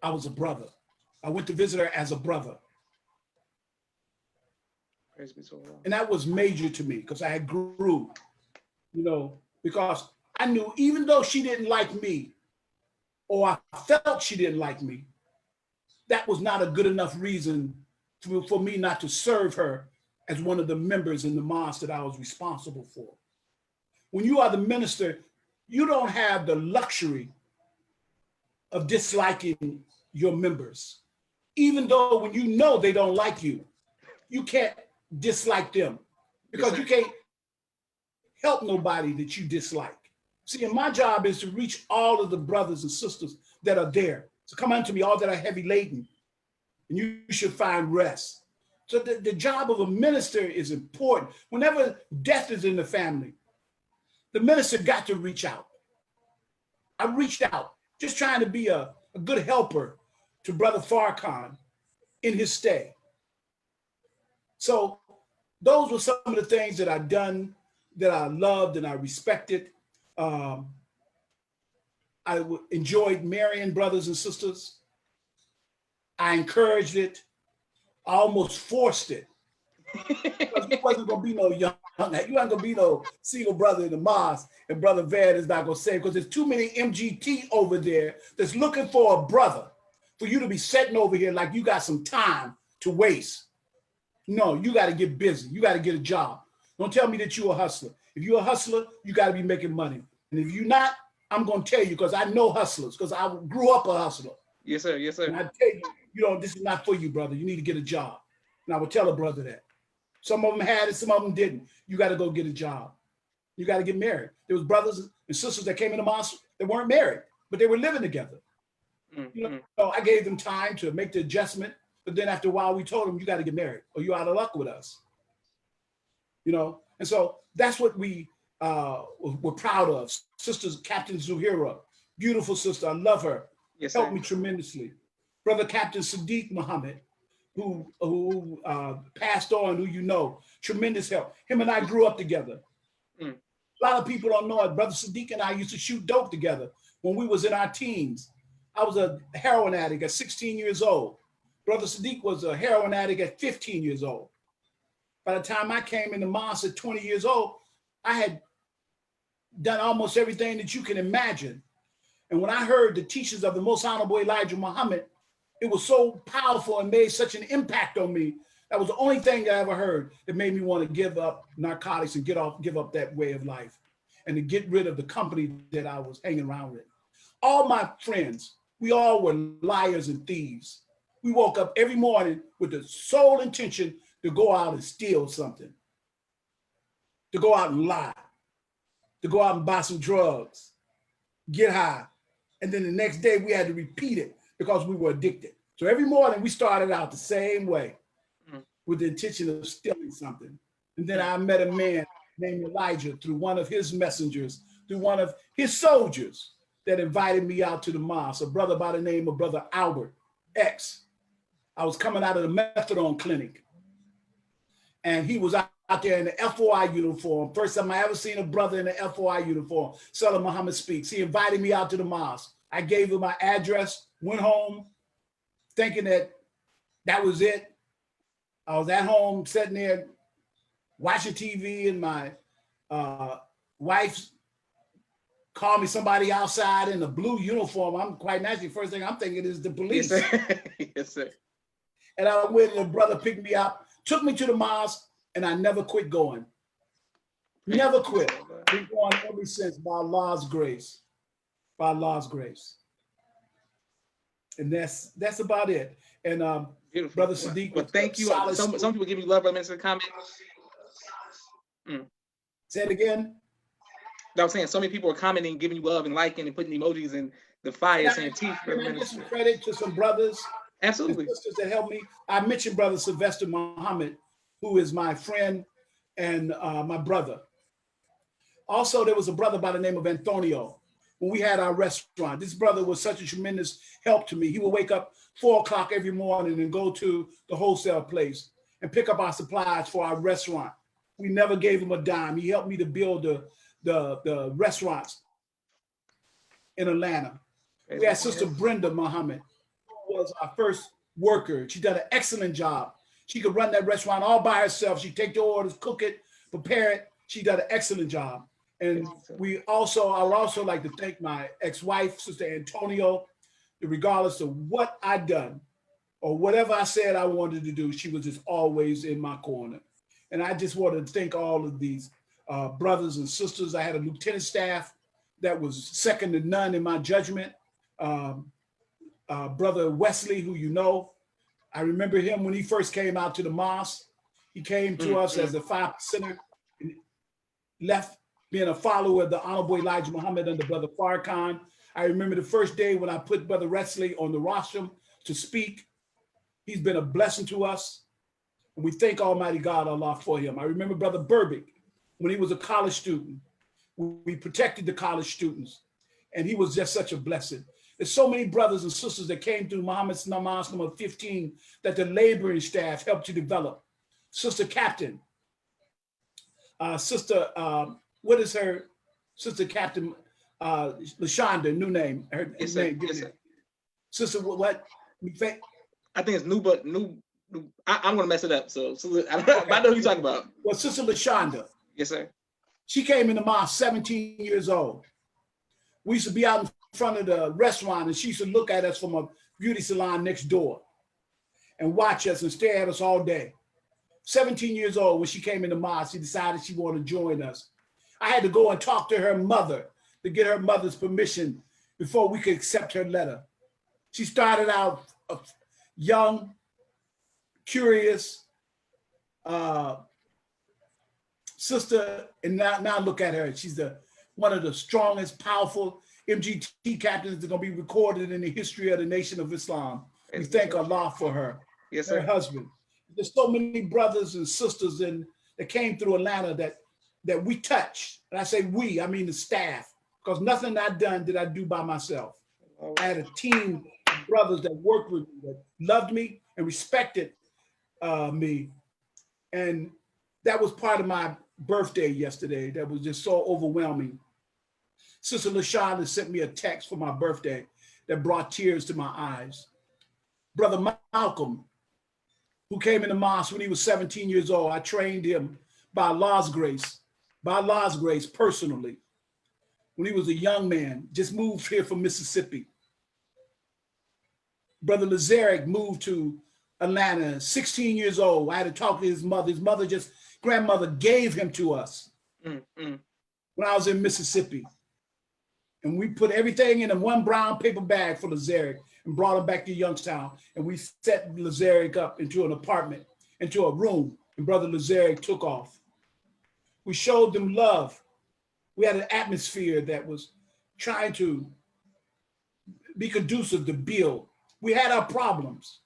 I was a brother. I went to visit her as a brother. Praise be to Allah. And that was major to me, because I had grew, you know, because I knew even though she didn't like me, or I felt she didn't like me, that was not a good enough reason for me not to serve her as one of the members in the mosque that I was responsible for. When you are the minister, you don't have the luxury of disliking your members. Even though when you know they don't like you, you can't dislike them, because yes, you can't help nobody that you dislike. See, and my job is to reach all of the brothers and sisters that are there. So come unto me, all that are heavy laden, and you should find rest. So the job of a minister is important. Whenever death is in the family, the minister got to reach out. I reached out, just trying to be a good helper to Brother Farrakhan in his stay. So those were some of the things that I've done that I loved and I respected. Um, I enjoyed marrying brothers and sisters. I encouraged it. I almost forced it. Because you wasn't gonna be no young, you wasn't gonna be no single brother in the mosque, and Brother Van is not gonna say, because there's too many MGT over there that's looking for a brother for you to be sitting over here like you got some time to waste. No, you got to get busy. You got to get a job. Don't tell me that you're a hustler. If you're a hustler, you got to be making money. And if you're not, I'm going to tell you, because I know hustlers, because I grew up a hustler. Yes, sir. Yes, sir. And I tell you, this is not for you, brother. You need to get a job. And I would tell a brother that. Some of them had it, some of them didn't. You got to go get a job. You got to get married. There was brothers and sisters that came in the mosque that weren't married, but they were living together. So I gave them time to make the adjustment. But then after a while, we told them, you got to get married or you're out of luck with us. And so that's what we were proud of. Sisters, Captain Zuhira, beautiful sister. I love her. Yes, helped me tremendously. Brother Captain Sadiq Muhammad, who passed on, who tremendous help. Him and I grew up together. A lot of people don't know it. Brother Sadiq and I used to shoot dope together when we was in our teens. I was a heroin addict at 16 years old. Brother Sadiq was a heroin addict at 15 years old. By the time I came in the mosque at 20 years old, I had done almost everything that you can imagine. And when I heard the teachings of the Most Honorable Elijah Muhammad, it was so powerful and made such an impact on me. That was the only thing I ever heard that made me want to give up narcotics and give up that way of life and to get rid of the company that I was hanging around with. All my friends, we all were liars and thieves. We woke up every morning with the sole intention to go out and steal something, to go out and lie, to go out and buy some drugs, get high. And then the next day we had to repeat it because we were addicted. So every morning we started out the same way with the intention of stealing something. And then I met a man named Elijah through one of his messengers, through one of his soldiers that invited me out to the mosque, a brother by the name of Brother Albert X. I was coming out of the methadone clinic and he was out there in the FOI uniform. First time I ever seen a brother in the FOI uniform, Salah Muhammad Speaks. He invited me out to the mosque. I gave him my address, went home thinking that was it. I was at home sitting there watching TV and my wife called me somebody outside in a blue uniform. I'm quite naturally, first thing I'm thinking is the police. Yes, sir. Yes, sir. And I went and a brother picked me up, took me to the mosque, and I never quit going. Never quit. Been going ever since by Allah's grace. By Allah's grace. And that's about it. And beautiful. Brother Sadiq. Well, thank you. Some people give you love, but in the comments. Say it again. I was saying so many people are commenting, giving you love and liking and putting emojis in the fire saying teeth. Can I give some credit to some brothers? Absolutely. And sisters that helped me. I mentioned Brother Sylvester Muhammad, who is my friend and my brother. Also, there was a brother by the name of Antonio. When we had our restaurant, this brother was such a tremendous help to me. He would wake up 4 o'clock every morning and go to the wholesale place and pick up our supplies for our restaurant. We never gave him a dime. He helped me to build the restaurants in Atlanta. We had Sister Brenda Muhammad, who was our first worker. She did an excellent job. She could run that restaurant all by herself. She'd take the orders, cook it, prepare it. She did an excellent job. And I would also like to thank my ex-wife, Sister Antonio, regardless of what I done or whatever I said I wanted to do, she was just always in my corner. And I just want to thank all of these brothers and sisters. I had a lieutenant staff that was second to none in my judgment. Brother Wesley, who you know, I remember him when he first came out to the mosque. He came to us as a 5%er, and left being a follower of the Honorable Elijah Muhammad under Brother Farrakhan. I remember the first day when I put Brother Wesley on the rostrum to speak. He's been a blessing to us. And we thank Almighty God, Allah, for him. I remember Brother Burbick, when he was a college student. We protected the college students, and he was just such a blessing. There's so many brothers and sisters that came through Muhammad's Mosque number 15 that the laboring staff helped to develop. Sister Captain, Sister, what is her, Sister Captain, LaShonda, new name, her Yes, sir. name, Yes, sir. Sister, what? I think it's new. I'm gonna mess it up. So I know who you're talking about. Well, Sister LaShonda. Yes, sir. She came in the mosque 17 years old. We used to be out in front of the restaurant, and she used to look at us from a beauty salon next door and watch us and stare at us all day. 17 years old, when she came in the mosque, she decided she wanted to join us. I had to go and talk to her mother to get her mother's permission before we could accept her letter. She started out young, curious, sister, and now look at her. She's one of the strongest, powerful MGT captains that are going to be recorded in the history of the Nation of Islam. We thank Allah for her, yes, her sir. husband. There's so many brothers and sisters that came through Atlanta that we touched. And I say we, I mean the staff, because nothing I done did I do by myself. I had a team of brothers that worked with me, that loved me and respected me. And that was part of my birthday yesterday. That was just so overwhelming. Sister LaShonda sent me a text for my birthday that brought tears to my eyes. Brother Malcolm, who came in the mosque when he was 17 years old, I trained him by Allah's grace personally. When he was a young man, just moved here from Mississippi. Brother Lazaric moved to Atlanta, 16 years old. I had to talk to his mother. His mother grandmother gave him to us when I was in Mississippi. And we put everything in a one brown paper bag for Lazaric and brought him back to Youngstown. And we set Lazaric up into an apartment, into a room, and Brother Lazaric took off. We showed them love. We had an atmosphere that was trying to be conducive to build. We had our problems,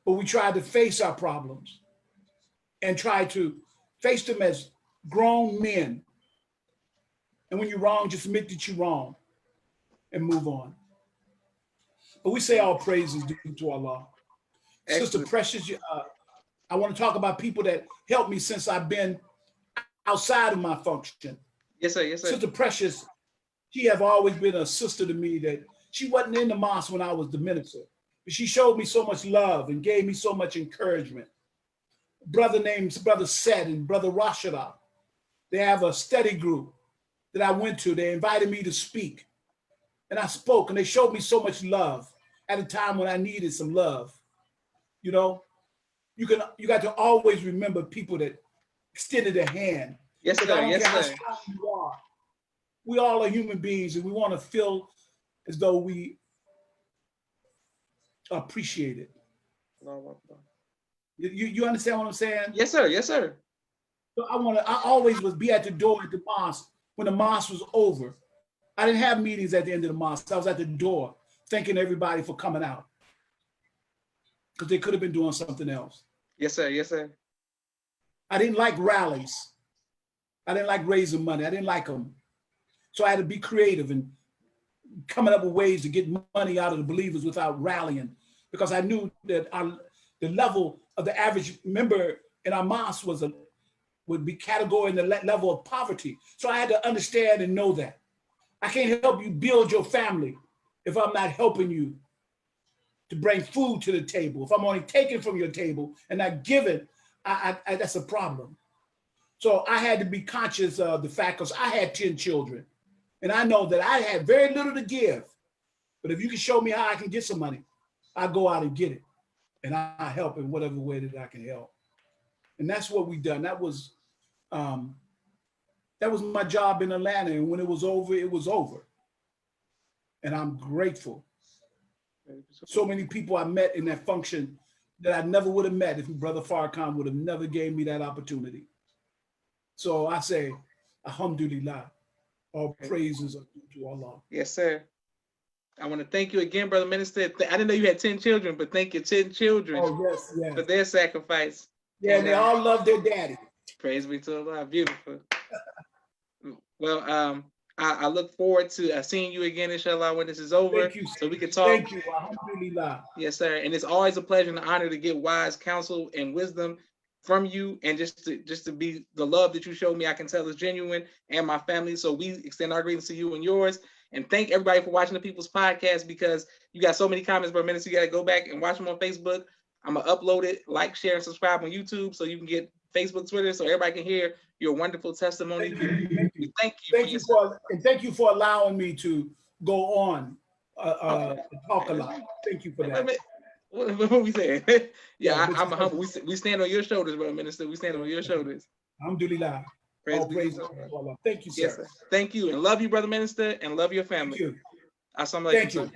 but we tried to face our problems and try to face them as grown men. And when you're wrong, just admit that you're wrong and move on. But we say all praises due to Allah. Excellent. Sister Precious, I want to talk about people that helped me since I've been outside of my function. Yes, sir. Yes, sir. Sister Precious, she have always been a sister to me. That she wasn't in the mosque when I was the minister, but she showed me so much love and gave me so much encouragement. Brother Seth and Brother Rashida, they have a study group that I went to. They invited me to speak, and I spoke, and they showed me so much love at a time when I needed some love. You know, you got to always remember people that extended a hand. Yes, sir. Yes, sir. We all are human beings, and we want to feel as though we appreciate it. You understand what I'm saying? Yes, sir. Yes, sir. So I always was be at the door at the mosque when the mosque was over. I didn't have meetings at the end of the mosque. I was at the door thanking everybody for coming out, because they could have been doing something else. Yes, sir. Yes, sir. I didn't like rallies. I didn't like raising money. I didn't like them. So I had to be creative and coming up with ways to get money out of the believers without rallying, because I knew that the level of the average member in our mosque would be categorized in the level of poverty. So I had to understand and know that. I can't help you build your family if I'm not helping you to bring food to the table. If I'm only taking from your table and not giving, that's a problem. So I had to be conscious of the fact, because I had 10 children, and I know that I had very little to give. But if you can show me how I can get some money, I go out and get it, and I help in whatever way that I can help. And that's what we done. That was my job in Atlanta. And when it was over, it was over. And I'm grateful. So many people I met in that function that I never would have met if Brother Farrakhan would have never gave me that opportunity. So I say, alhamdulillah, all praises are due to Allah. Yes, sir. I want to thank you again, Brother Minister. I didn't know you had 10 children, but thank your 10 children for their sacrifice. Yeah, and they all love their daddy. Praise be to Allah. Beautiful. Well, I look forward to seeing you again, inshallah, when this is over. Thank you. So we can talk. Thank you. Alhamdulillah. Yes, sir. And it's always a pleasure and an honor to get wise counsel and wisdom from you, and just to be the love that you showed me, I can tell is genuine, and my family. So we extend our greetings to you and yours. And thank everybody for watching the People's Podcast, because you got so many comments per minute. So you got to go back and watch them on Facebook. I'm going to upload it, like, share, and subscribe on YouTube so you can get Facebook, Twitter, so everybody can hear your wonderful testimony. Thank you for allowing me to go on talk a lot. Thank you for that. What we saying? Yeah, I'm humble. We stand on your shoulders, Brother Minister. We stand on your shoulders. Alhamdulillah. Praise be to Allah. Thank you, sir. Yes, sir. Thank you, and love you, Brother Minister, and love your family. Thank you. Assalamu alaikum. Thank you.